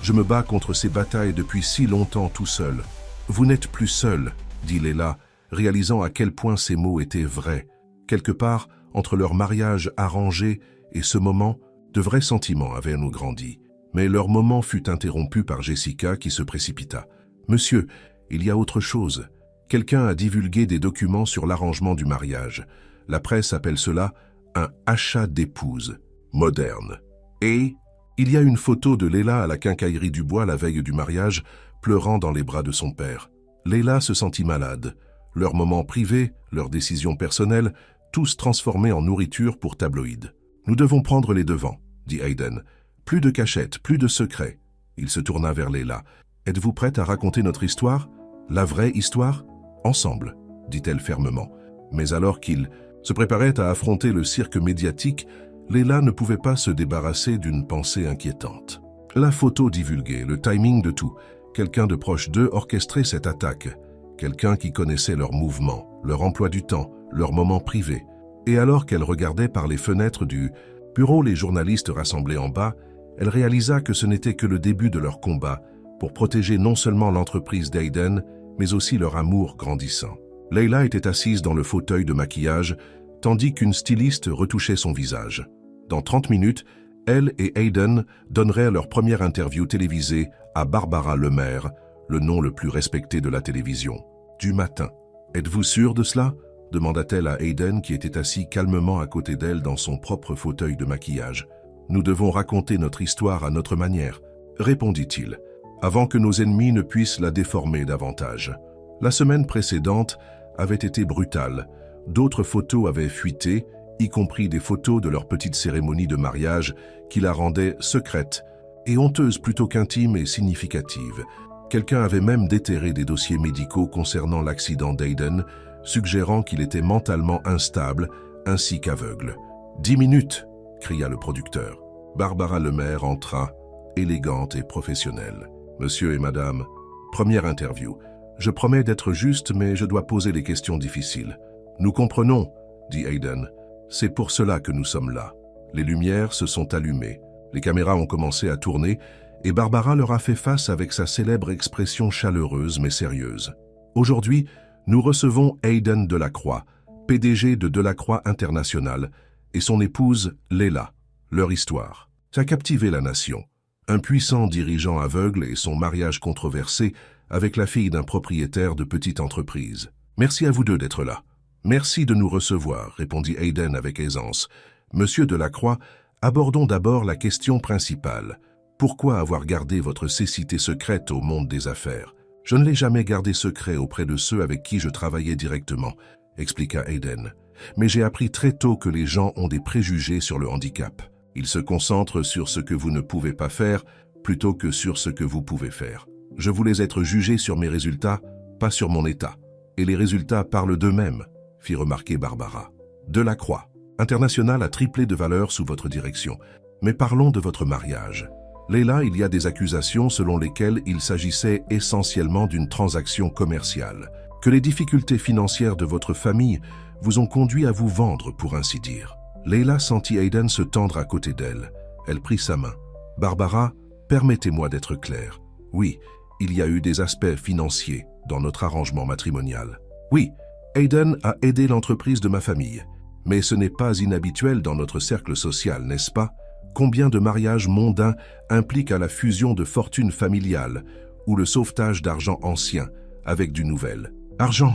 Je me bats contre ces batailles depuis si longtemps tout seul. Vous n'êtes plus seul, dit Leila, réalisant à quel point ces mots étaient vrais. Quelque part, entre leur mariage arrangé et ce moment, de vrais sentiments avaient nous grandi. Mais leur moment fut interrompu par Jessica qui se précipita. « Monsieur, il y a autre chose. Quelqu'un a divulgué des documents sur l'arrangement du mariage. La presse appelle cela un achat d'épouse moderne. Et il y a une photo de Leila à la quincaillerie Dubois la veille du mariage, pleurant dans les bras de son père. Leila se sentit malade. Leurs moments privés, leurs décisions personnelles, tous transformés en nourriture pour tabloïd. Nous devons prendre les devants, dit Aiden. Plus de cachette, plus de secrets. Il se tourna vers Leila. Êtes-vous prête à raconter notre histoire? La vraie histoire? Ensemble, dit-elle fermement. Mais alors qu'il se préparait à affronter le cirque médiatique, Leila ne pouvait pas se débarrasser d'une pensée inquiétante. La photo divulguée, le timing de tout, quelqu'un de proche d'eux orchestrait cette attaque, quelqu'un qui connaissait leurs mouvements, leur emploi du temps, leurs moments privés. Et alors qu'elle regardait par les fenêtres du bureau les journalistes rassemblés en bas, elle réalisa que ce n'était que le début de leur combat pour protéger non seulement l'entreprise d'Aiden, mais aussi leur amour grandissant. Leila était assise dans le fauteuil de maquillage, tandis qu'une styliste retouchait son visage. Dans 30 minutes, elle et Aiden donneraient leur première interview télévisée à Barbara Lemaire, le nom le plus respecté de la télévision. Du matin. « Êtes-vous sûr de cela ?» demanda-t-elle à Aiden qui était assis calmement à côté d'elle dans son propre fauteuil de maquillage. « Nous devons raconter notre histoire à notre manière, » répondit-il, avant que nos ennemis ne puissent la déformer davantage. La semaine précédente avait été brutale. D'autres photos avaient fuité, y compris des photos de leur petite cérémonie de mariage qui la rendaient secrète et honteuse plutôt qu'intime et significative. Quelqu'un avait même déterré des dossiers médicaux concernant l'accident d'Aiden, suggérant qu'il était mentalement instable ainsi qu'aveugle. « 10 minutes !» cria le producteur. Barbara Lemaire entra, élégante et professionnelle. « Monsieur et madame, première interview. Je promets d'être juste, mais je dois poser les questions difficiles. »« Nous comprenons, » dit Aiden. « C'est pour cela que nous sommes là. » Les lumières se sont allumées, les caméras ont commencé à tourner, et Barbara leur a fait face avec sa célèbre expression chaleureuse mais sérieuse. Aujourd'hui, nous recevons Aiden Delacroix, PDG de Delacroix International, et son épouse Leila. Leur histoire. Ça a captivé la nation. Un puissant dirigeant aveugle et son mariage controversé avec la fille d'un propriétaire de petite entreprise. Merci à vous deux d'être là. Merci de nous recevoir, répondit Aiden avec aisance. Monsieur Delacroix, abordons d'abord la question principale. Pourquoi avoir gardé votre cécité secrète au monde des affaires? Je ne l'ai jamais gardé secret auprès de ceux avec qui je travaillais directement, expliqua Aiden. Mais j'ai appris très tôt que les gens ont des préjugés sur le handicap. Ils se concentrent sur ce que vous ne pouvez pas faire plutôt que sur ce que vous pouvez faire. Je voulais être jugé sur mes résultats, pas sur mon état. Et les résultats parlent d'eux-mêmes, fit remarquer Barbara. Delacroix. International a triplé de valeur sous votre direction. Mais parlons de votre mariage. Leila, il y a des accusations selon lesquelles il s'agissait essentiellement d'une transaction commerciale, que les difficultés financières de votre famille vous ont conduit à vous vendre, pour ainsi dire. Leila sentit Aiden se tendre à côté d'elle. Elle prit sa main. « Barbara, permettez-moi d'être clair. Oui, il y a eu des aspects financiers dans notre arrangement matrimonial. Oui, Aiden a aidé l'entreprise de ma famille. Mais ce n'est pas inhabituel dans notre cercle social, n'est-ce pas? Combien de mariages mondains impliquent à la fusion de fortunes familiales ou le sauvetage d'argent ancien avec du nouvel? Argent.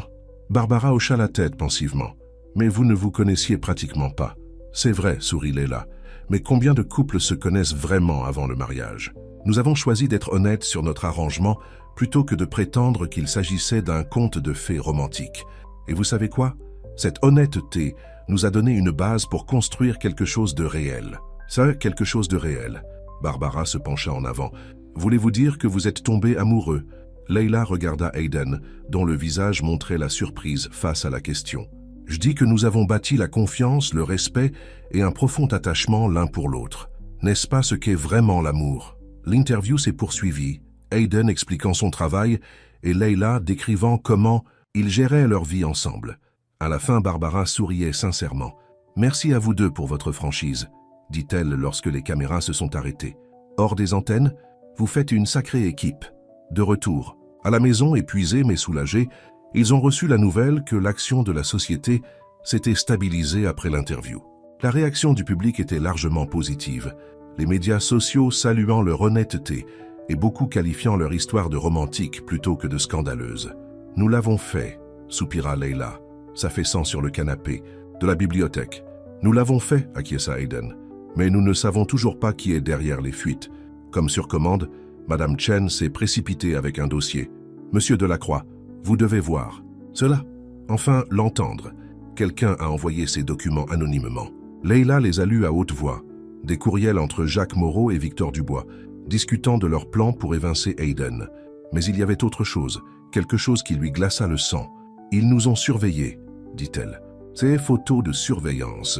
Barbara hocha la tête pensivement. Mais vous ne vous connaissiez pratiquement pas. C'est vrai, sourit Leila. Mais combien de couples se connaissent vraiment avant le mariage? Nous avons choisi d'être honnêtes sur notre arrangement plutôt que de prétendre qu'il s'agissait d'un conte de fées romantique. Et vous savez quoi? Cette honnêteté nous a donné une base pour construire quelque chose de réel. Ça, quelque chose de réel. Barbara se pencha en avant. Voulez-vous dire que vous êtes tombé amoureux? Leila regarda Aiden, dont le visage montrait la surprise face à la question. Je dis que nous avons bâti la confiance, le respect et un profond attachement l'un pour l'autre. N'est-ce pas ce qu'est vraiment l'amour? L'interview s'est poursuivie, Aiden expliquant son travail et Leila décrivant comment ils géraient leur vie ensemble. À la fin, Barbara souriait sincèrement. « Merci à vous deux pour votre franchise », dit-elle lorsque les caméras se sont arrêtées. Hors des antennes, vous faites une sacrée équipe. De retour, à la maison, épuisés mais soulagés, ils ont reçu la nouvelle que l'action de la société s'était stabilisée après l'interview. La réaction du public était largement positive, les médias sociaux saluant leur honnêteté et beaucoup qualifiant leur histoire de romantique plutôt que de scandaleuse. « Nous l'avons fait », soupira Leila, s'affaissant sur le canapé de la bibliothèque. « Nous l'avons fait », acquiesça Aiden. Mais nous ne savons toujours pas qui est derrière les fuites. Comme sur commande, Madame Chen s'est précipitée avec un dossier. « Monsieur Delacroix, vous devez voir. » Cela, enfin l'entendre. Quelqu'un a envoyé ces documents anonymement. Leila les a lus à haute voix. Des courriels entre Jacques Moreau et Victor Dubois, discutant de leur plan pour évincer Aiden. Mais il y avait autre chose, quelque chose qui lui glaça le sang. « Ils nous ont surveillés », dit-elle. « Ces photos de surveillance.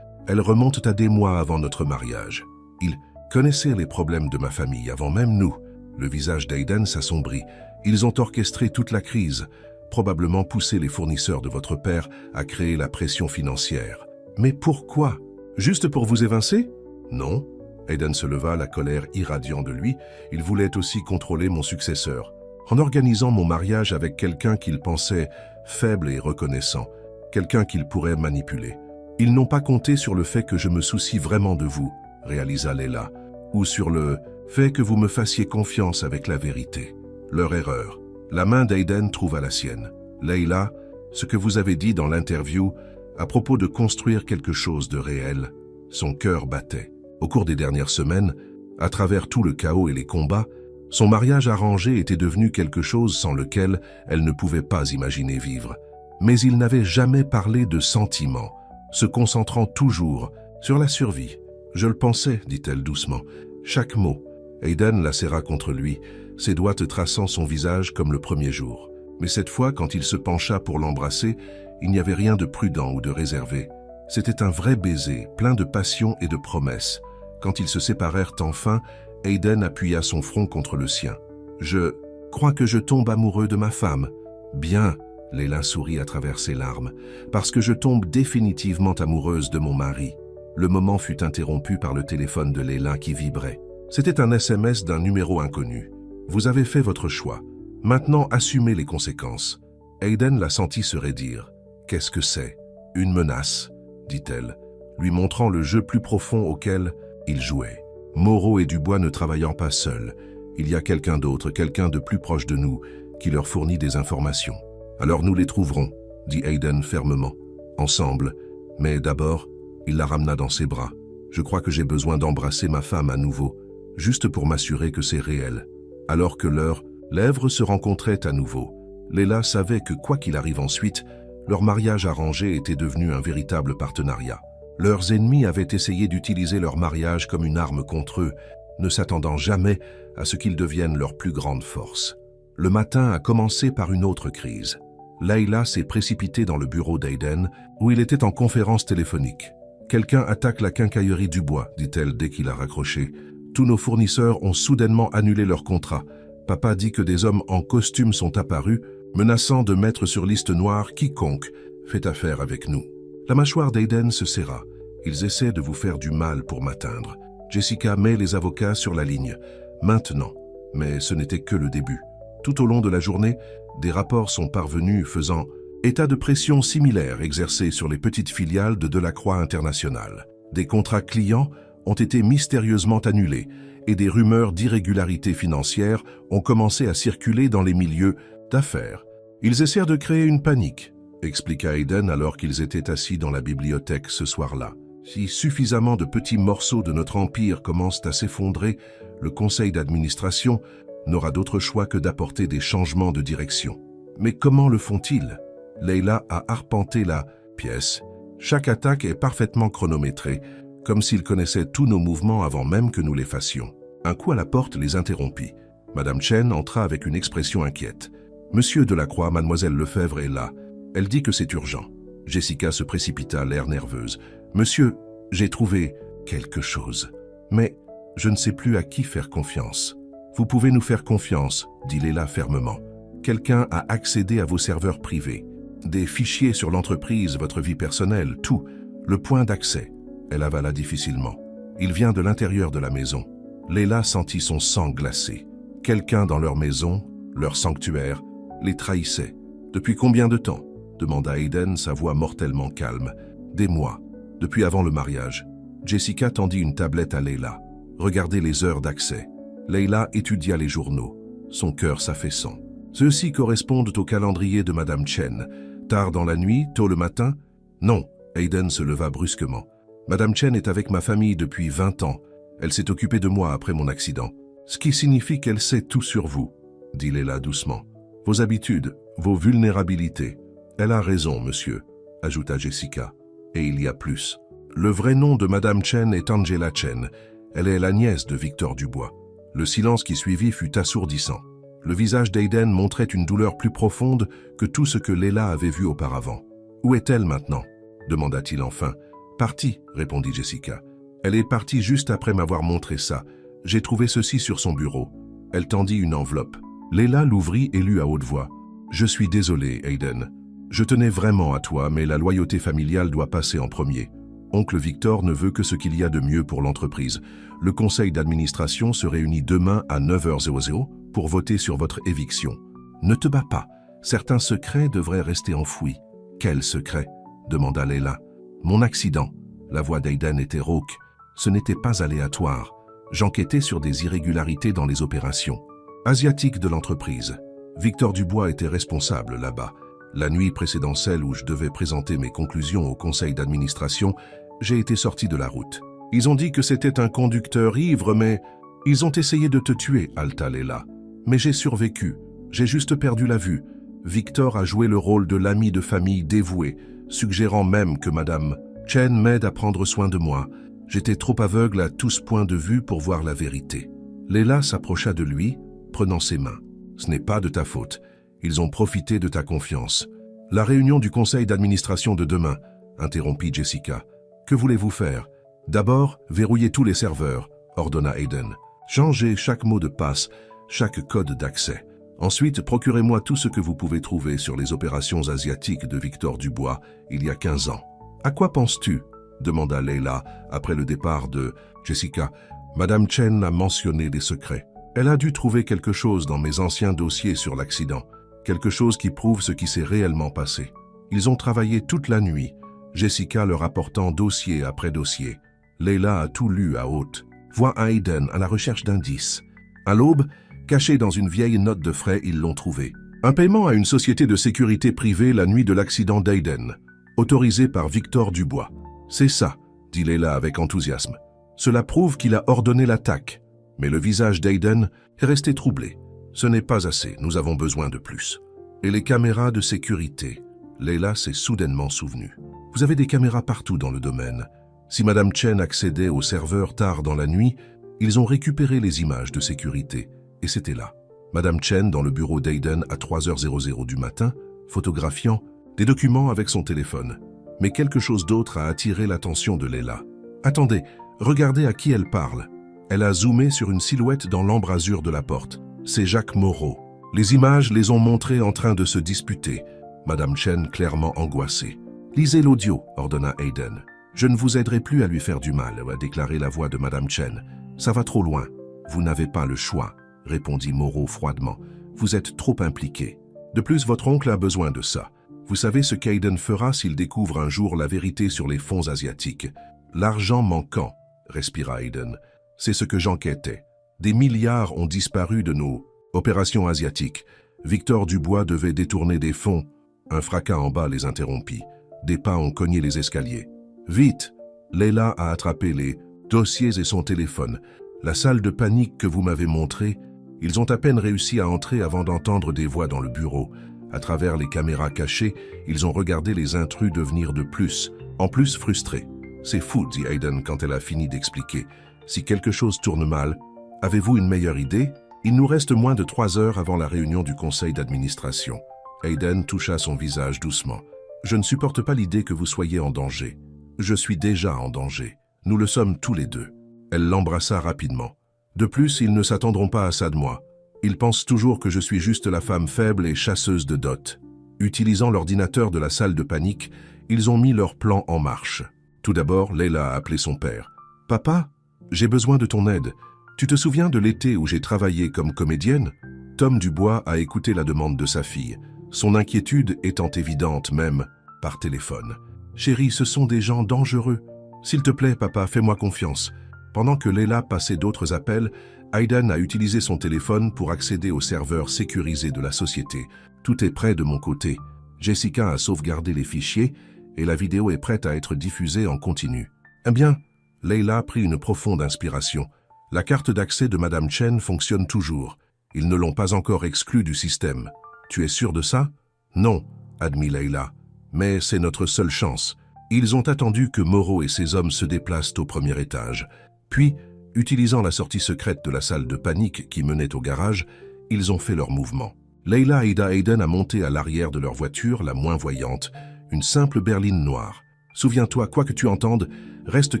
Elles remontent à des mois avant notre mariage. Ils connaissaient les problèmes de ma famille avant même nous. » Le visage d'Aiden s'assombrit. « Ils ont orchestré toute la crise, probablement poussé les fournisseurs de votre père à créer la pression financière. Mais pourquoi? Juste pour vous évincer? Non. » Aiden se leva, la colère irradiant de lui. Il voulait aussi contrôler mon successeur. En organisant mon mariage avec quelqu'un qu'il pensait faible et reconnaissant, quelqu'un qu'il pourrait manipuler. Ils n'ont pas compté sur le fait que je me soucie vraiment de vous, réalisa Leila, ou sur le fait que vous me fassiez confiance avec la vérité. Leur erreur. La main d'Aiden trouva la sienne. Leila, ce que vous avez dit dans l'interview à propos de construire quelque chose de réel, son cœur battait. Au cours des dernières semaines, à travers tout le chaos et les combats, son mariage arrangé était devenu quelque chose sans lequel elle ne pouvait pas imaginer vivre. Mais il n'avait jamais parlé de sentiments, se concentrant toujours sur la survie. « Je le pensais », dit-elle doucement. Chaque mot. Aiden la serra contre lui, ses doigts traçant son visage comme le premier jour. Mais cette fois, quand il se pencha pour l'embrasser, il n'y avait rien de prudent ou de réservé. C'était un vrai baiser, plein de passion et de promesses. Quand ils se séparèrent enfin, Aiden appuya son front contre le sien. « Je crois que je tombe amoureux de ma femme. »« Bien », Leila sourit à travers ses larmes, « parce que je tombe définitivement amoureuse de mon mari. » Le moment fut interrompu par le téléphone de Leila qui vibrait. C'était un SMS d'un numéro inconnu. « Vous avez fait votre choix. Maintenant, assumez les conséquences. » Aiden la sentit se raidir. « Qu'est-ce que c'est? Une menace ?» dit-elle, lui montrant le jeu plus profond auquel il jouait. Moreau et Dubois ne travaillant pas seuls. Il y a quelqu'un d'autre, quelqu'un de plus proche de nous, qui leur fournit des informations. « Alors nous les trouverons, » dit Aiden fermement. « Ensemble. Mais d'abord, il la ramena dans ses bras. Je crois que j'ai besoin d'embrasser ma femme à nouveau, juste pour m'assurer que c'est réel. » Alors que leurs lèvres se rencontraient à nouveau, Leila savait que quoi qu'il arrive ensuite, leur mariage arrangé était devenu un véritable partenariat. Leurs ennemis avaient essayé d'utiliser leur mariage comme une arme contre eux, ne s'attendant jamais à ce qu'il devienne leur plus grande force. Le matin a commencé par une autre crise. Leila s'est précipitée dans le bureau d'Aiden, où il était en conférence téléphonique. « Quelqu'un attaque la quincaillerie Dubois », dit-elle dès qu'il a raccroché. « Tous nos fournisseurs ont soudainement annulé leur contrat. Papa dit que des hommes en costume sont apparus, menaçant de mettre sur liste noire quiconque fait affaire avec nous. » La mâchoire d'Aiden se serra. « Ils essaient de vous faire du mal pour m'atteindre. » Jessica met les avocats sur la ligne. Maintenant. Mais ce n'était que le début. Tout au long de la journée, des rapports sont parvenus faisant état de pression similaire exercée sur les petites filiales de Delacroix International. Des contrats clients ont été mystérieusement annulés et des rumeurs d'irrégularités financières ont commencé à circuler dans les milieux d'affaires. Ils essayent de créer une panique, expliqua Aiden alors qu'ils étaient assis dans la bibliothèque ce soir-là. Si suffisamment de petits morceaux de notre empire commencent à s'effondrer, le conseil d'administration n'aura d'autre choix que d'apporter des changements de direction. Mais comment le font-ils? Leila a arpenté la pièce. Chaque attaque est parfaitement chronométrée, comme s'ils connaissaient tous nos mouvements avant même que nous les fassions. Un coup à la porte les interrompit. Madame Chen entra avec une expression inquiète. « Monsieur Delacroix, mademoiselle Lefebvre est là. Elle dit que c'est urgent. » Jessica se précipita, l'air nerveuse. « Monsieur, j'ai trouvé quelque chose. Mais je ne sais plus à qui faire confiance. »« Vous pouvez nous faire confiance, » dit Leila fermement. « Quelqu'un a accédé à vos serveurs privés. Des fichiers sur l'entreprise, votre vie personnelle, tout. Le point d'accès. » Elle avala difficilement. « Il vient de l'intérieur de la maison. » Leila sentit son sang glacé. Quelqu'un dans leur maison, leur sanctuaire, les trahissait. « Depuis combien de temps ?» demanda Aiden, sa voix mortellement calme. « Des mois. Depuis avant le mariage. » Jessica tendit une tablette à Leila. « Regardez les heures d'accès. » Leila étudia les journaux, son cœur s'affaissant. Ceux-ci correspondent au calendrier de Madame Chen. Tard dans la nuit, tôt le matin? Non, Aiden se leva brusquement. Madame Chen est avec ma famille depuis 20 ans. Elle s'est occupée de moi après mon accident. Ce qui signifie qu'elle sait tout sur vous, dit Leila doucement. Vos habitudes, vos vulnérabilités. Elle a raison, monsieur, ajouta Jessica. Et il y a plus. Le vrai nom de Madame Chen est Angela Chen. Elle est la nièce de Victor Dubois. Le silence qui suivit fut assourdissant. Le visage d'Aiden montrait une douleur plus profonde que tout ce que Leila avait vu auparavant. « Où est-elle maintenant » demanda-t-il enfin. « Partie, » répondit Jessica. « Elle est partie juste après m'avoir montré ça. J'ai trouvé ceci sur son bureau. » Elle tendit une enveloppe. Leila l'ouvrit et lut à haute voix. « Je suis désolé, Aiden. Je tenais vraiment à toi, mais la loyauté familiale doit passer en premier. Oncle Victor ne veut que ce qu'il y a de mieux pour l'entreprise. Le conseil d'administration se réunit demain à 9h00 pour voter sur votre éviction. Ne te bats pas. Certains secrets devraient rester enfouis. »« Quel secret ?» demanda Leila. « Mon accident. » La voix d'Aiden était rauque. Ce n'était pas aléatoire. J'enquêtais sur des irrégularités dans les opérations asiatiques de l'entreprise. Victor Dubois était responsable là-bas. La nuit précédant celle où je devais présenter mes conclusions au conseil d'administration, j'ai été sorti de la route. Ils ont dit que c'était un conducteur ivre, mais ils ont essayé de te tuer, halta Leila. Mais j'ai survécu. J'ai juste perdu la vue. Victor a joué le rôle de l'ami de famille dévoué, suggérant même que Madame Chen m'aide à prendre soin de moi. J'étais trop aveugle à tout ce point de vue pour voir la vérité. Leila s'approcha de lui, prenant ses mains. Ce n'est pas de ta faute. Ils ont profité de ta confiance. La réunion du conseil d'administration de demain, interrompit Jessica. Que voulez-vous faire? D'abord, verrouillez tous les serveurs, ordonna Aiden. Changez chaque mot de passe, chaque code d'accès. Ensuite, procurez-moi tout ce que vous pouvez trouver sur les opérations asiatiques de Victor Dubois il y a 15 ans. À quoi penses-tu? Demanda Leila après le départ de Jessica. Madame Chen a mentionné des secrets. Elle a dû trouver quelque chose dans mes anciens dossiers sur l'accident. Quelque chose qui prouve ce qui s'est réellement passé. Ils ont travaillé toute la nuit, Jessica leur apportant dossier après dossier. Leila a tout lu à haute voix à Aiden à la recherche d'indices. À l'aube, caché dans une vieille note de frais, ils l'ont trouvé. Un paiement à une société de sécurité privée la nuit de l'accident d'Aiden, autorisé par Victor Dubois. C'est ça, dit Leila avec enthousiasme. Cela prouve qu'il a ordonné l'attaque. Mais le visage d'Aiden est resté troublé. Ce n'est pas assez, nous avons besoin de plus. Et les caméras de sécurité. Leila s'est soudainement souvenue. Vous avez des caméras partout dans le domaine. Si Madame Chen accédait au serveur tard dans la nuit, ils ont récupéré les images de sécurité. Et c'était là. Madame Chen dans le bureau d'Aiden à 3h00 du matin, photographiant des documents avec son téléphone. Mais quelque chose d'autre a attiré l'attention de Leila. Attendez, regardez à qui elle parle. Elle a zoomé sur une silhouette dans l'embrasure de la porte. C'est Jacques Moreau. Les images les ont montrés en train de se disputer. Madame Chen clairement angoissée. « Lisez l'audio », ordonna Hayden. « Je ne vous aiderai plus à lui faire du mal », a déclaré la voix de Madame Chen. « Ça va trop loin. »« Vous n'avez pas le choix », répondit Moreau froidement. « Vous êtes trop impliqué. De plus, votre oncle a besoin de ça. Vous savez ce qu'Hayden fera s'il découvre un jour la vérité sur les fonds asiatiques. L'argent manquant, respira Hayden. C'est ce que j'enquêtais. Des milliards ont disparu de nos opérations asiatiques. Victor Dubois devait détourner des fonds. Un fracas en bas les interrompit. Des pas ont cogné les escaliers. Vite! Leila a attrapé les dossiers et son téléphone. La salle de panique que vous m'avez montrée, ils ont à peine réussi à entrer avant d'entendre des voix dans le bureau. À travers les caméras cachées, ils ont regardé les intrus devenir de plus en plus frustrés. C'est fou, dit Hayden quand elle a fini d'expliquer. Si quelque chose tourne mal, avez-vous une meilleure idée? Il nous reste moins de 3 heures avant la réunion du conseil d'administration. Hayden toucha son visage doucement. Je ne supporte pas l'idée que vous soyez en danger. Je suis déjà en danger. Nous le sommes tous les deux. Elle l'embrassa rapidement. De plus, ils ne s'attendront pas à ça de moi. Ils pensent toujours que je suis juste la femme faible et chasseuse de dot. Utilisant l'ordinateur de la salle de panique, ils ont mis leur plan en marche. Tout d'abord, Leila a appelé son père. « Papa, j'ai besoin de ton aide. Tu te souviens de l'été où j'ai travaillé comme comédienne ?» Tom Dubois a écouté la demande de sa fille, son inquiétude étant évidente même par téléphone. « Chérie, ce sont des gens dangereux. S'il te plaît, papa, fais-moi confiance. » Pendant que Leila passait d'autres appels, Hayden a utilisé son téléphone pour accéder au serveur sécurisé de la société. Tout est prêt de mon côté. Jessica a sauvegardé les fichiers et la vidéo est prête à être diffusée en continu. Eh bien, Leila prit une profonde inspiration. La carte d'accès de Madame Chen fonctionne toujours. Ils ne l'ont pas encore exclue du système. Tu es sûr de ça? Non, admit Leila. Mais c'est notre seule chance. Ils ont attendu que Moreau et ses hommes se déplacent au premier étage. Puis, utilisant la sortie secrète de la salle de panique qui menait au garage, ils ont fait leur mouvement. Leila aida Hayden à monter à l'arrière de leur voiture, la moins voyante, une simple berline noire. Souviens-toi, quoi que tu entendes, reste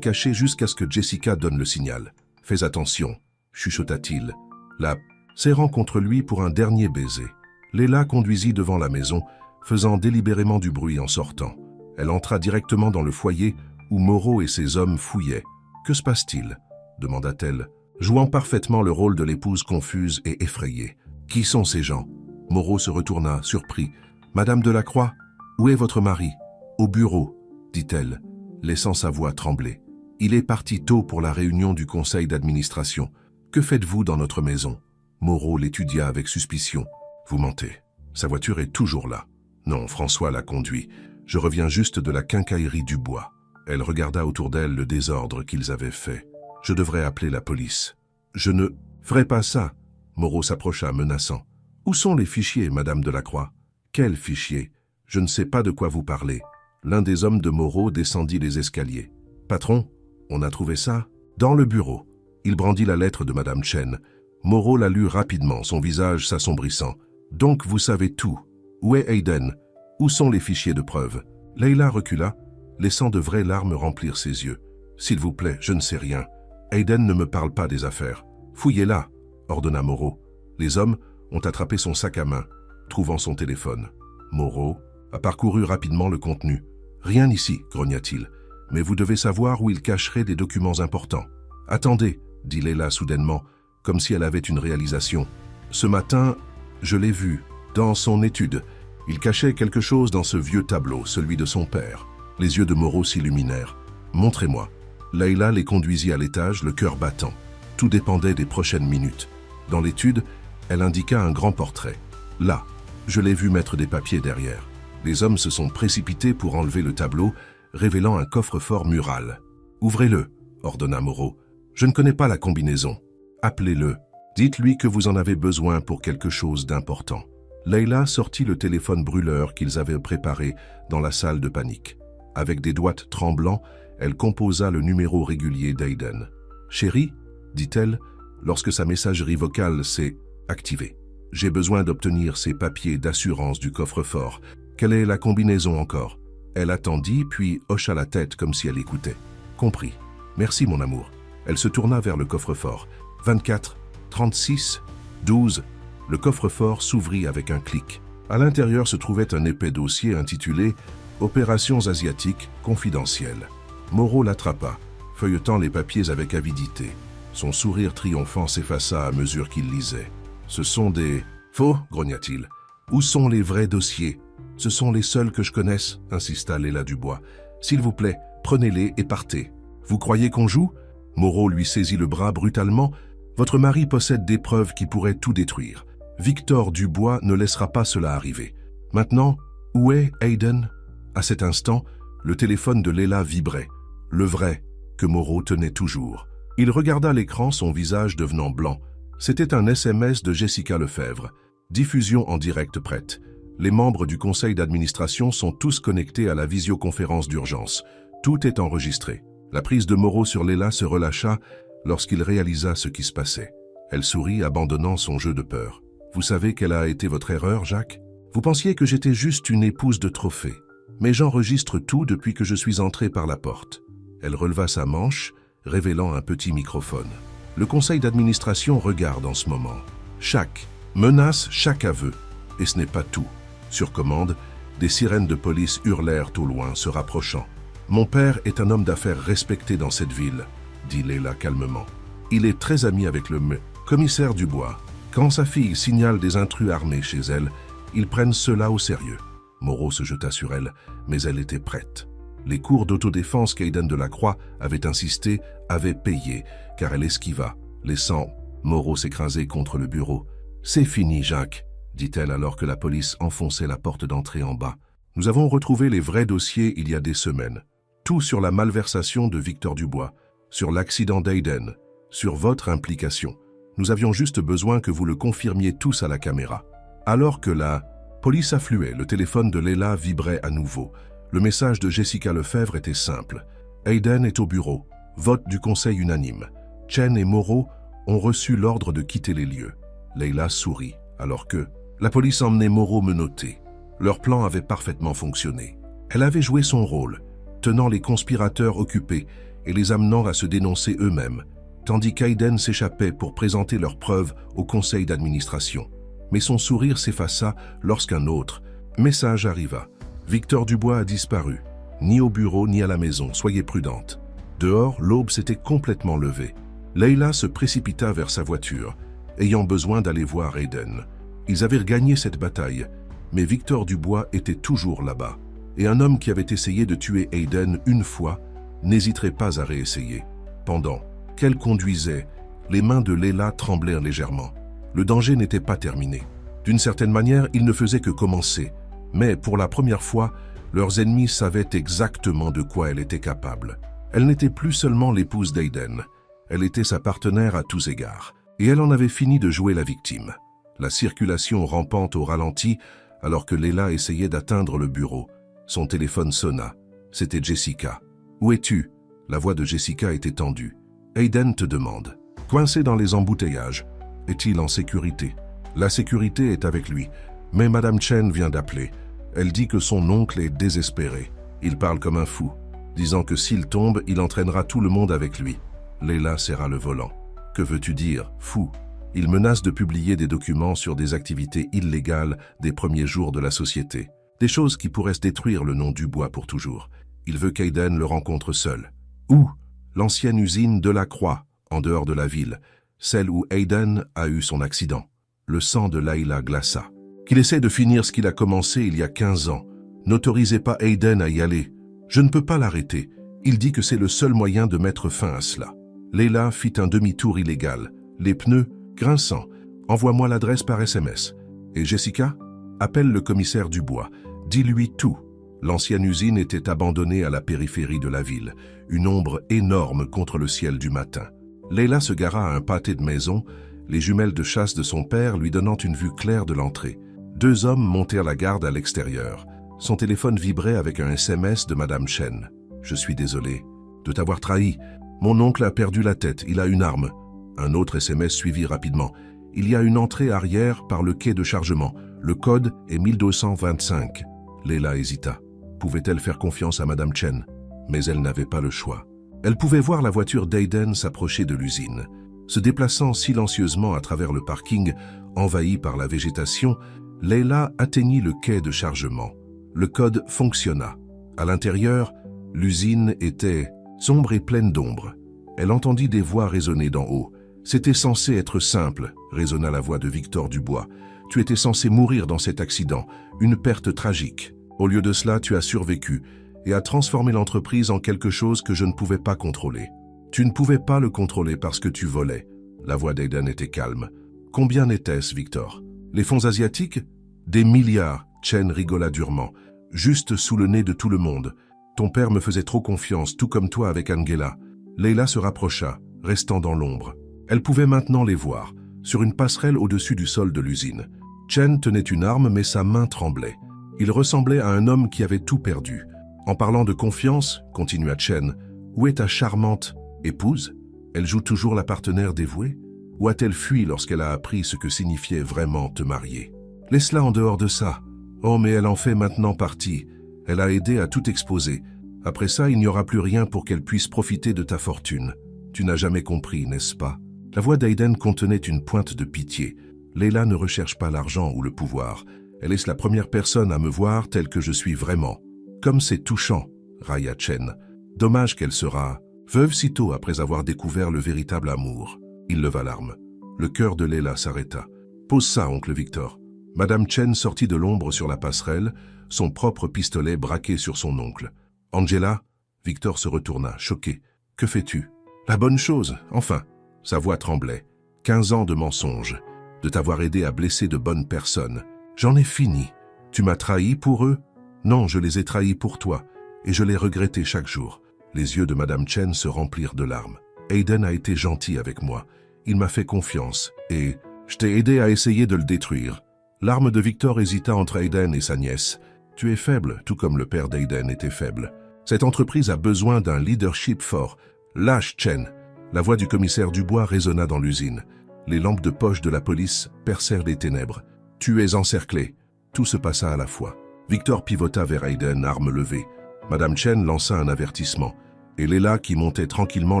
caché jusqu'à ce que Jessica donne le signal. Fais attention, chuchota-t-il, la serrant contre lui pour un dernier baiser. Leila conduisit devant la maison, faisant délibérément du bruit en sortant. Elle entra directement dans le foyer où Moreau et ses hommes fouillaient. « Que se passe-t-il » demanda-t-elle, jouant parfaitement le rôle de l'épouse confuse et effrayée. « Qui sont ces gens » Moreau se retourna, surpris. « Madame Delacroix, où est votre mari ?»« Au bureau » dit-elle, laissant sa voix trembler. « Il est parti tôt pour la réunion du conseil d'administration. Que faites-vous dans notre maison ?» Moreau l'étudia avec suspicion. « Vous mentez. Sa voiture est toujours là. »« Non, François l'a conduit. Je reviens juste de la quincaillerie du bois. » Elle regarda autour d'elle le désordre qu'ils avaient fait. « Je devrais appeler la police. »« Je ne ferai pas ça. » Moreau s'approcha menaçant. « Où sont les fichiers, Madame Delacroix ?»« Quels fichiers ? Je ne sais pas de quoi vous parlez. » L'un des hommes de Moreau descendit les escaliers. « Patron, on a trouvé ça ?» Dans le bureau. Il brandit la lettre de Madame Chen. Moreau la lut rapidement, son visage s'assombrissant. « Donc vous savez tout. Où est Hayden ? Où sont les fichiers de preuve ?» Leila recula, laissant de vraies larmes remplir ses yeux. « S'il vous plaît, je ne sais rien. Hayden ne me parle pas des affaires. Fouillez-la, » ordonna Moreau. Les hommes ont attrapé son sac à main, trouvant son téléphone. Moreau a parcouru rapidement le contenu. « Rien ici, » grogna-t-il. « Mais vous devez savoir où il cacherait des documents importants. »« Attendez, » dit Leila soudainement, comme si elle avait une réalisation. « Ce matin, je l'ai vu, dans son étude. Il cachait quelque chose dans ce vieux tableau, celui de son père. » Les yeux de Moreau s'illuminèrent. « Montrez-moi. » Leila les conduisit à l'étage, le cœur battant. Tout dépendait des prochaines minutes. Dans l'étude, elle indiqua un grand portrait. « Là, je l'ai vu mettre des papiers derrière. » Les hommes se sont précipités pour enlever le tableau, révélant un coffre-fort mural. « Ouvrez-le, » ordonna Moreau. « Je ne connais pas la combinaison. Appelez-le. Dites-lui que vous en avez besoin pour quelque chose d'important. » Leila sortit le téléphone brûleur qu'ils avaient préparé dans la salle de panique. Avec des doigts tremblants, elle composa le numéro régulier d'Hayden. « Chérie, dit-elle, lorsque sa messagerie vocale s'est activée. J'ai besoin d'obtenir ces papiers d'assurance du coffre-fort. Quelle est la combinaison encore? Elle attendit, puis hocha la tête comme si elle écoutait. Compris. Merci, mon amour. Elle se tourna vers le coffre-fort. 24, 36, 12. Le coffre-fort s'ouvrit avec un clic. À l'intérieur se trouvait un épais dossier intitulé « Opérations asiatiques confidentielles ». Moreau l'attrapa, feuilletant les papiers avec avidité. Son sourire triomphant s'effaça à mesure qu'il lisait. « Ce sont des... faux » grogna-t-il. « Où sont les vrais dossiers? Ce sont les seuls que je connaisse, insista Léla Dubois. S'il vous plaît, prenez-les et partez. Vous croyez qu'on joue? Moreau lui saisit le bras brutalement. Votre mari possède des preuves qui pourraient tout détruire. Victor Dubois ne laissera pas cela arriver. Maintenant, où est Hayden? À cet instant, le téléphone de Léla vibrait. Le vrai, que Moreau tenait toujours. Il regarda l'écran, son visage devenant blanc. C'était un SMS de Jessica Lefebvre. Diffusion en direct prête. Les membres du conseil d'administration sont tous connectés à la visioconférence d'urgence. Tout est enregistré. La prise de Moreau sur Léla se relâcha lorsqu'il réalisa ce qui se passait. Elle sourit, abandonnant son jeu de peur. Vous savez quelle a été votre erreur, Jacques? Vous pensiez que j'étais juste une épouse de trophée. Mais j'enregistre tout depuis que je suis entrée par la porte. Elle releva sa manche, révélant un petit microphone. Le conseil d'administration regarde en ce moment. Chaque menace, chaque aveu. Et ce n'est pas tout. Sur commande, des sirènes de police hurlèrent au loin, se rapprochant. « Mon père est un homme d'affaires respecté dans cette ville », dit Léla calmement. « Il est très ami avec le commissaire Dubois. Quand sa fille signale des intrus armés chez elle, ils prennent cela au sérieux. » Moreau se jeta sur elle, mais elle était prête. Les cours d'autodéfense qu'Ayden de la Croix avait insisté avaient payé, car elle esquiva, laissant Moreau s'écraser contre le bureau. « C'est fini, Jacques, » dit-elle alors que la police enfonçait la porte d'entrée en bas. « Nous avons retrouvé les vrais dossiers il y a des semaines. Tout sur la malversation de Victor Dubois, sur l'accident d'Ayden, sur votre implication. Nous avions juste besoin que vous le confirmiez tous à la caméra. » Alors que la police affluait, le téléphone de Léla vibrait à nouveau. Le message de Jessica Lefebvre était simple. Ayden est au bureau. Vote du conseil unanime. Chen et Moreau ont reçu l'ordre de quitter les lieux. Léla sourit, alors que la police emmenait Moreau menotté. Leur plan avait parfaitement fonctionné. Elle avait joué son rôle, tenant les conspirateurs occupés et les amenant à se dénoncer eux-mêmes, tandis qu'Ayden s'échappait pour présenter leurs preuves au conseil d'administration. Mais son sourire s'effaça lorsqu'un autre message arriva. Victor Dubois a disparu. Ni au bureau ni à la maison, soyez prudente. Dehors, l'aube s'était complètement levée. Léla se précipita vers sa voiture, ayant besoin d'aller voir Ayden. Ils avaient gagné cette bataille, mais Victor Dubois était toujours là-bas. Et un homme qui avait essayé de tuer Ayden une fois n'hésiterait pas à réessayer. Pendant qu'elle conduisait, les mains de Léla tremblèrent légèrement. Le danger n'était pas terminé. D'une certaine manière, il ne faisait que commencer. Mais pour la première fois, leurs ennemis savaient exactement de quoi elle était capable. Elle n'était plus seulement l'épouse d'Ayden. Elle était sa partenaire à tous égards. Et elle en avait fini de jouer la victime. La circulation rampante au ralenti alors que Léla essayait d'atteindre le bureau. Son téléphone sonna. C'était Jessica. « Où es-tu » La voix de Jessica était tendue. « Ayden te demande. Coincé dans les embouteillages. Est-il en sécurité ?»« La sécurité est avec lui. Mais Madame Chen vient d'appeler. Elle dit que son oncle est désespéré. Il parle comme un fou, disant que s'il tombe, il entraînera tout le monde avec lui. » Léla serra le volant. « Que veux-tu dire, fou ?» Il menace de publier des documents sur des activités illégales des premiers jours de la société. Des choses qui pourraient se détruire le nom Dubois pour toujours. Il veut qu'Ayden le rencontre seul. Où? L'ancienne usine de la Croix, en dehors de la ville. Celle où Ayden a eu son accident. Le sang de Léla glaça. Qu'il essaie de finir ce qu'il a commencé il y a 15 ans. N'autorisez pas Ayden à y aller. Je ne peux pas l'arrêter. Il dit que c'est le seul moyen de mettre fin à cela. Léla fit un demi-tour illégal. Les pneus grinçants. Envoie-moi l'adresse par SMS. Et Jessica? Appelle le commissaire Dubois. Dis-lui tout. L'ancienne usine était abandonnée à la périphérie de la ville, une ombre énorme contre le ciel du matin. Léla se gara à un pâté de maison, les jumelles de chasse de son père lui donnant une vue claire de l'entrée. 2 hommes montèrent la garde à l'extérieur. Son téléphone vibrait avec un SMS de Madame Chen. « Je suis désolé de t'avoir trahi. Mon oncle a perdu la tête, il a une arme. » Un autre SMS suivit rapidement. « Il y a une entrée arrière par le quai de chargement. Le code est 1225. Leila hésita. Pouvait-elle faire confiance à Madame Chen? Mais elle n'avait pas le choix. Elle pouvait voir la voiture d'Aiden s'approcher de l'usine. Se déplaçant silencieusement à travers le parking, envahi par la végétation, Leila atteignit le quai de chargement. Le code fonctionna. À l'intérieur, l'usine était sombre et pleine d'ombre. Elle entendit des voix résonner d'en haut. « C'était censé être simple », résonna la voix de Victor Dubois. « Tu étais censé mourir dans cet accident, une perte tragique. Au lieu de cela, tu as survécu et as transformé l'entreprise en quelque chose que je ne pouvais pas contrôler. Tu ne pouvais pas le contrôler parce que tu volais. » La voix d'Aiden était calme. « Combien n'était-ce, Victor? Les fonds asiatiques? Des milliards. » Chen rigola durement. « Juste sous le nez de tout le monde. Ton père me faisait trop confiance, tout comme toi avec Angela. » Leila se rapprocha, restant dans l'ombre. Elle pouvait maintenant les voir, sur une passerelle au-dessus du sol de l'usine. Chen tenait une arme, mais sa main tremblait. Il ressemblait à un homme qui avait tout perdu. « En parlant de confiance, continua Chen, où est ta charmante épouse? Elle joue toujours la partenaire dévouée? Ou a-t-elle fui lorsqu'elle a appris ce que signifiait vraiment te marier? Laisse-la en dehors de ça. Oh, mais elle en fait maintenant partie. Elle a aidé à tout exposer. Après ça, il n'y aura plus rien pour qu'elle puisse profiter de ta fortune. Tu n'as jamais compris, n'est-ce pas? » La voix d'Aiden contenait une pointe de pitié. Leila ne recherche pas l'argent ou le pouvoir. Elle est la première personne à me voir tel que je suis vraiment. Comme c'est touchant, railla Chen. Dommage qu'elle sera veuve si tôt après avoir découvert le véritable amour. Il leva l'arme. Le cœur de Leila s'arrêta. Pose ça, oncle Victor. Madame Chen sortit de l'ombre sur la passerelle, son propre pistolet braqué sur son oncle. Angela? Victor se retourna, choqué. Que fais-tu? La bonne chose, enfin. Sa voix tremblait. 15 ans de mensonges, de t'avoir aidé à blesser de bonnes personnes. J'en ai fini. Tu m'as trahi pour eux? Non, je les ai trahis pour toi, et je les regrettais chaque jour. Les yeux de Madame Chen se remplirent de larmes. Aiden a été gentil avec moi. Il m'a fait confiance, et je t'ai aidé à essayer de le détruire. L'arme de Victor hésita entre Aiden et sa nièce. Tu es faible, tout comme le père d'Aiden était faible. Cette entreprise a besoin d'un leadership fort. Lâche, Chen. La voix du commissaire Dubois résonna dans l'usine. Les lampes de poche de la police percèrent les ténèbres. « Tu es encerclé. » Tout se passa à la fois. Victor pivota vers Aiden, arme levée. Madame Chen lança un avertissement. Et Leila, qui montait tranquillement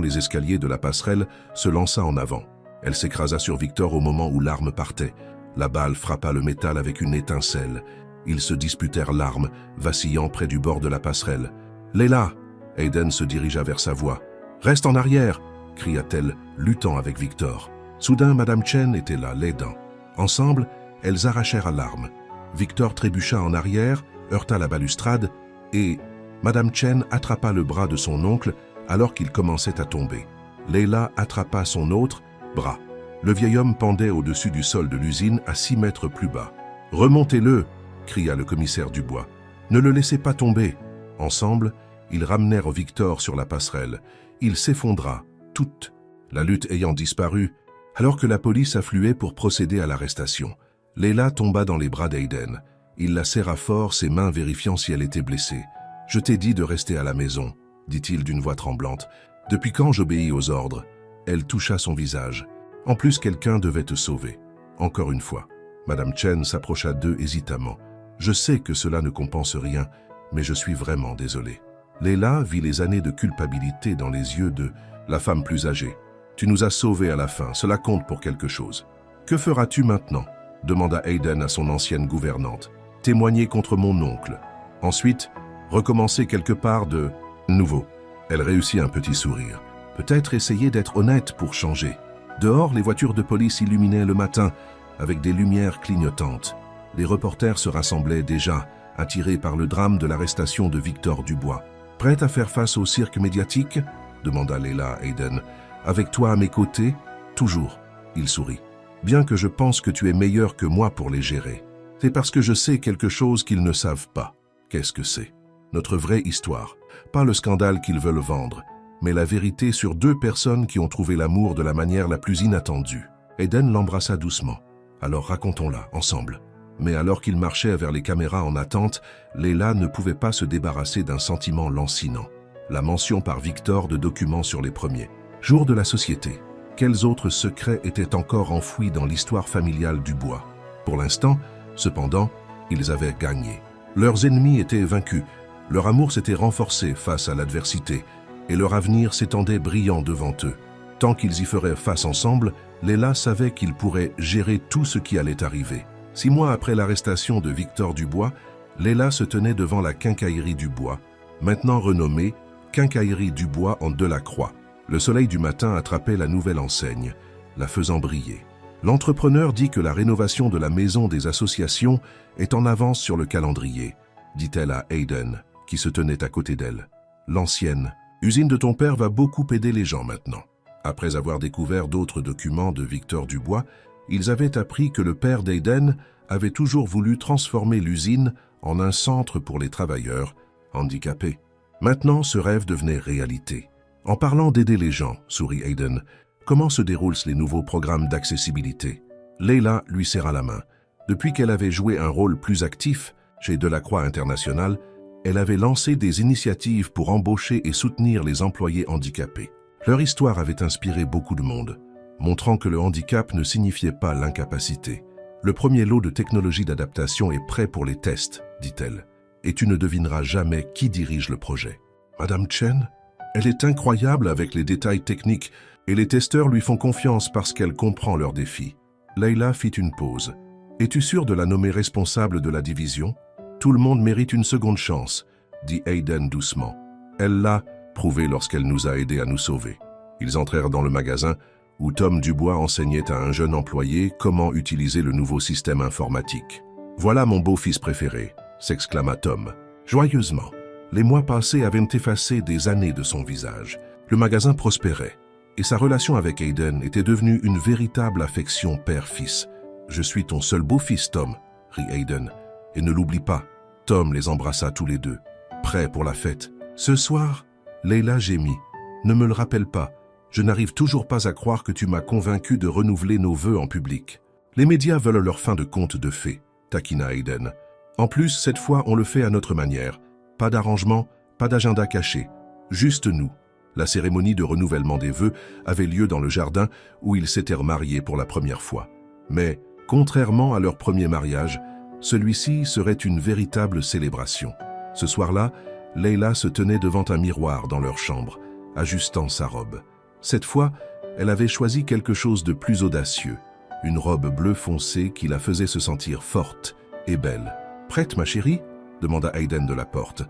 les escaliers de la passerelle, se lança en avant. Elle s'écrasa sur Victor au moment où l'arme partait. La balle frappa le métal avec une étincelle. Ils se disputèrent l'arme, vacillant près du bord de la passerelle. « Leila !» Aiden se dirigea vers sa voix. « Reste en arrière !» cria-t-elle, luttant avec Victor. Soudain, Madame Chen était là, l'aidant. Ensemble, elles arrachèrent à l'arme. Victor trébucha en arrière, heurta la balustrade, et Madame Chen attrapa le bras de son oncle alors qu'il commençait à tomber. Leila attrapa son autre bras. Le vieil homme pendait au-dessus du sol de l'usine à 6 mètres plus bas. « Remontez-le » cria le commissaire Dubois. « Ne le laissez pas tomber !» Ensemble, ils ramenèrent Victor sur la passerelle. Il s'effondra, toute, la lutte ayant disparu, alors que la police affluait pour procéder à l'arrestation. Leila tomba dans les bras d'Aiden. Il la serra fort, ses mains vérifiant si elle était blessée. « Je t'ai dit de rester à la maison, » dit-il d'une voix tremblante. « Depuis quand j'obéis aux ordres ?» Elle toucha son visage. « En plus, quelqu'un devait te sauver. » Encore une fois. Madame Chen s'approcha d'eux hésitamment. « Je sais que cela ne compense rien, mais je suis vraiment désolé. » Leila vit les années de culpabilité dans les yeux de la femme plus âgée. « Tu nous as sauvés à la fin, cela compte pour quelque chose. »« Que feras-tu maintenant ?» demanda Aiden à son ancienne gouvernante. « Témoigner contre mon oncle. Ensuite, recommencer quelque part de nouveau. » Elle réussit un petit sourire. « Peut-être essayer d'être honnête pour changer. » Dehors, les voitures de police illuminaient le matin, avec des lumières clignotantes. Les reporters se rassemblaient déjà, attirés par le drame de l'arrestation de Victor Dubois. « Prête à faire face au cirque médiatique ?» demanda Leila à Aiden. « Avec toi à mes côtés, toujours. » Il sourit. « Bien que je pense que tu es meilleur que moi pour les gérer. C'est parce que je sais quelque chose qu'ils ne savent pas. Qu'est-ce que c'est? Notre vraie histoire. Pas le scandale qu'ils veulent vendre, mais la vérité sur 2 personnes qui ont trouvé l'amour de la manière la plus inattendue. » Aiden l'embrassa doucement. « Alors racontons-la, ensemble. » Mais alors qu'il marchait vers les caméras en attente, Leila ne pouvait pas se débarrasser d'un sentiment lancinant. La mention par Victor de documents sur les premiers jours de la société. Quels autres secrets étaient encore enfouis dans l'histoire familiale du bois? Pour l'instant, cependant, ils avaient gagné. Leurs ennemis étaient vaincus, leur amour s'était renforcé face à l'adversité, et leur avenir s'étendait brillant devant eux. Tant qu'ils y feraient face ensemble, Leila savait qu'ils pourraient gérer tout ce qui allait arriver. 6 mois après l'arrestation de Victor Dubois, Leila se tenait devant la quincaillerie Dubois, maintenant renommée Quincaillerie Dubois en Delacroix. Le soleil du matin attrapait la nouvelle enseigne, la faisant briller. L'entrepreneur dit que la rénovation de la maison des associations est en avance sur le calendrier, dit-elle à Hayden, qui se tenait à côté d'elle. L'ancienne usine de ton père va beaucoup aider les gens maintenant. Après avoir découvert d'autres documents de Victor Dubois, ils avaient appris que le père d'Hayden avait toujours voulu transformer l'usine en un centre pour les travailleurs handicapés. Maintenant, ce rêve devenait réalité. En parlant d'aider les gens, sourit Hayden, comment se déroulent les nouveaux programmes d'accessibilité? Leila lui serra la main. Depuis qu'elle avait joué un rôle plus actif chez Delacroix International, elle avait lancé des initiatives pour embaucher et soutenir les employés handicapés. Leur histoire avait inspiré beaucoup de monde, montrant que le handicap ne signifiait pas l'incapacité. Le premier lot de technologie d'adaptation est prêt pour les tests, dit-elle, et tu ne devineras jamais qui dirige le projet. Madame Chen, elle est incroyable avec les détails techniques et les testeurs lui font confiance parce qu'elle comprend leurs défis. Leila fit une pause. Es-tu sûr de la nommer responsable de la division? Tout le monde mérite une seconde chance, dit Hayden doucement. Elle l'a prouvé lorsqu'elle nous a aidés à nous sauver. Ils entrèrent dans le magasin où Tom Dubois enseignait à un jeune employé comment utiliser le nouveau système informatique. Voilà mon beau-fils préféré, s'exclama Tom, joyeusement. Les mois passés avaient effacé des années de son visage. Le magasin prospérait, et sa relation avec Hayden était devenue une véritable affection père-fils. « Je suis ton seul beau-fils, Tom », rit Hayden. « Et ne l'oublie pas. » Tom les embrassa tous les deux, prêts pour la fête. « Ce soir ?» Leila gémit. « Ne me le rappelle pas. Je n'arrive toujours pas à croire que tu m'as convaincu de renouveler nos vœux en public. Les médias veulent leur fin de conte de fées, » taquina Hayden. « En plus, cette fois, on le fait à notre manière. Pas d'arrangement, pas d'agenda caché. Juste nous. » La cérémonie de renouvellement des vœux avait lieu dans le jardin où ils s'étaient remariés pour la première fois. Mais, contrairement à leur premier mariage, celui-ci serait une véritable célébration. Ce soir-là, Leila se tenait devant un miroir dans leur chambre, ajustant sa robe. Cette fois, elle avait choisi quelque chose de plus audacieux, une robe bleu foncé qui la faisait se sentir forte et belle. « Prête, ma chérie ?» demanda Hayden de la porte.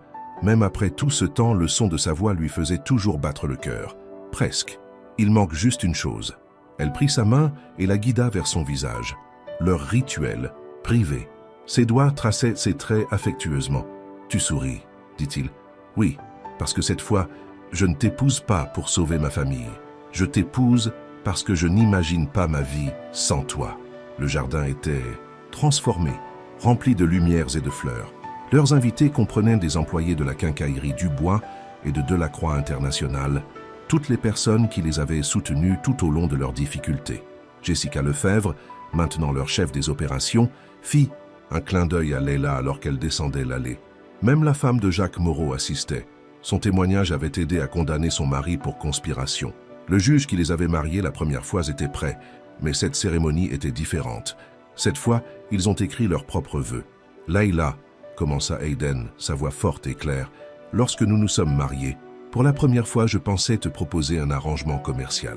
Même après tout ce temps, le son de sa voix lui faisait toujours battre le cœur. Presque. Il manque juste une chose. Elle prit sa main et la guida vers son visage. Leur rituel, privé. Ses doigts traçaient ses traits affectueusement. « Tu souris, dit-il. « Oui, parce que cette fois, je ne t'épouse pas pour sauver ma famille. Je t'épouse parce que je n'imagine pas ma vie sans toi. » Le jardin était transformé, rempli de lumières et de fleurs. Leurs invités comprenaient des employés de la quincaillerie Dubois et de Delacroix International, toutes les personnes qui les avaient soutenus tout au long de leurs difficultés. Jessica Lefebvre, maintenant leur chef des opérations, fit un clin d'œil à Leila alors qu'elle descendait l'allée. Même la femme de Jacques Moreau assistait. Son témoignage avait aidé à condamner son mari pour conspiration. Le juge qui les avait mariés la première fois était prêt, mais cette cérémonie était différente. Cette fois, ils ont écrit leurs propres vœux. « Leila, » commença Hayden, sa voix forte et claire, « lorsque nous nous sommes mariés, pour la première fois je pensais te proposer un arrangement commercial.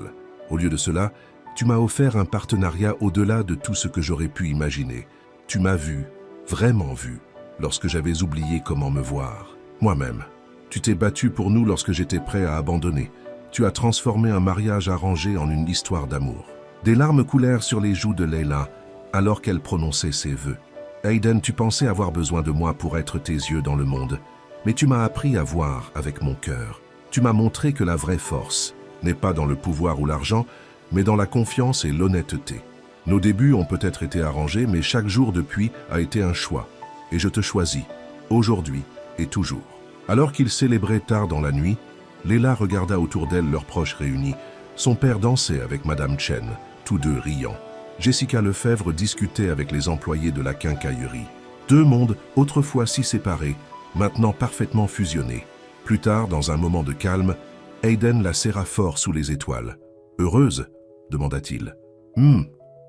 Au lieu de cela, tu m'as offert un partenariat au-delà de tout ce que j'aurais pu imaginer. Tu m'as vu, vraiment vu, lorsque j'avais oublié comment me voir. Moi-même. Tu t'es battu pour nous lorsque j'étais prêt à abandonner. Tu as transformé un mariage arrangé en une histoire d'amour. » Des larmes coulèrent sur les joues de Leila alors qu'elle prononçait ses vœux. « Hayden, tu pensais avoir besoin de moi pour être tes yeux dans le monde, mais tu m'as appris à voir avec mon cœur. Tu m'as montré que la vraie force n'est pas dans le pouvoir ou l'argent, mais dans la confiance et l'honnêteté. Nos débuts ont peut-être été arrangés, mais chaque jour depuis a été un choix. Et je te choisis, aujourd'hui et toujours. » Alors qu'ils célébraient tard dans la nuit, Leila regarda autour d'elle leurs proches réunis. Son père dansait avec Madame Chen, tous deux riant. Jessica Lefebvre discutait avec les employés de la quincaillerie. Deux mondes, autrefois si séparés, maintenant parfaitement fusionnés. Plus tard, dans un moment de calme, Hayden la serra fort sous les étoiles. « Heureuse ?» demanda-t-il.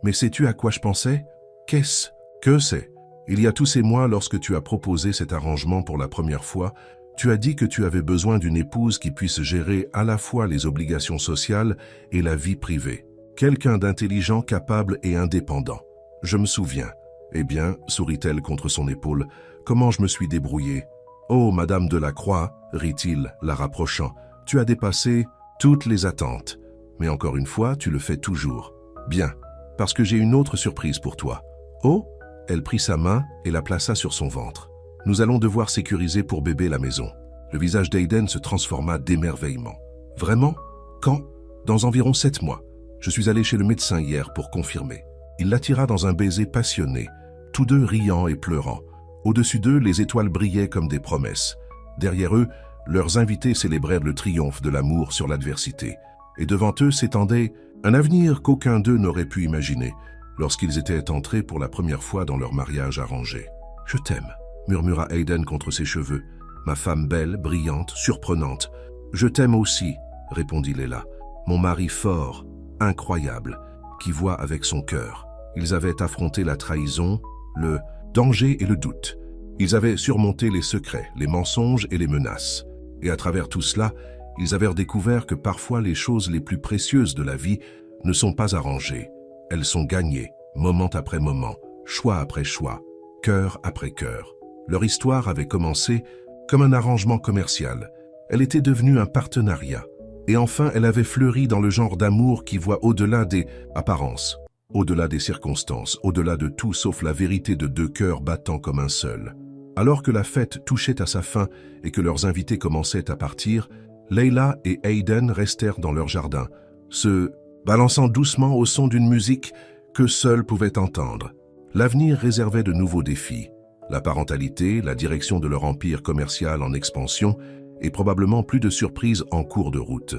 Mais sais-tu à quoi je pensais? Qu'est-ce que c'est? Il y a tous ces mois, lorsque tu as proposé cet arrangement pour la première fois, tu as dit que tu avais besoin d'une épouse qui puisse gérer à la fois les obligations sociales et la vie privée. Quelqu'un d'intelligent, capable et indépendant. Je me souviens. Eh bien, sourit-elle contre son épaule, comment je me suis débrouillé. Oh, Madame Delacroix, rit-il, la rapprochant, tu as dépassé toutes les attentes. Mais encore une fois, tu le fais toujours. Bien, parce que j'ai une autre surprise pour toi. Oh, elle prit sa main et la plaça sur son ventre. Nous allons devoir sécuriser pour bébé la maison. Le visage d'Aiden se transforma d'émerveillement. Vraiment? Quand? Dans environ 7 mois. Je suis allé chez le médecin hier pour confirmer. Il l'attira dans un baiser passionné, tous deux riant et pleurant. Au-dessus d'eux, les étoiles brillaient comme des promesses. Derrière eux, leurs invités célébrèrent le triomphe de l'amour sur l'adversité. Et devant eux s'étendait un avenir qu'aucun d'eux n'aurait pu imaginer lorsqu'ils étaient entrés pour la première fois dans leur mariage arrangé. « Je t'aime », murmura Aiden contre ses cheveux. « Ma femme belle, brillante, surprenante. Je t'aime aussi », répondit Leila. « Mon mari fort, incroyable, qui voit avec son cœur. » Ils avaient affronté la trahison, le danger et le doute. Ils avaient surmonté les secrets, les mensonges et les menaces. Et à travers tout cela, ils avaient découvert que parfois les choses les plus précieuses de la vie ne sont pas arrangées. Elles sont gagnées, moment après moment, choix après choix, cœur après cœur. Leur histoire avait commencé comme un arrangement commercial. Elle était devenue un partenariat. Et enfin, elle avait fleuri dans le genre d'amour qui voit au-delà des apparences, au-delà des circonstances, au-delà de tout sauf la vérité de deux cœurs battant comme un seul. Alors que la fête touchait à sa fin et que leurs invités commençaient à partir, Leila et Aiden restèrent dans leur jardin, se balançant doucement au son d'une musique que seuls pouvaient entendre. L'avenir réservait de nouveaux défis. La parentalité, la direction de leur empire commercial en expansion et probablement plus de surprises en cours de route.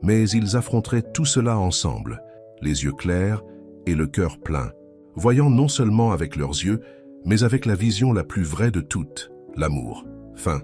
Mais ils affronteraient tout cela ensemble, les yeux clairs et le cœur plein, voyant non seulement avec leurs yeux, mais avec la vision la plus vraie de toutes, l'amour. Fin.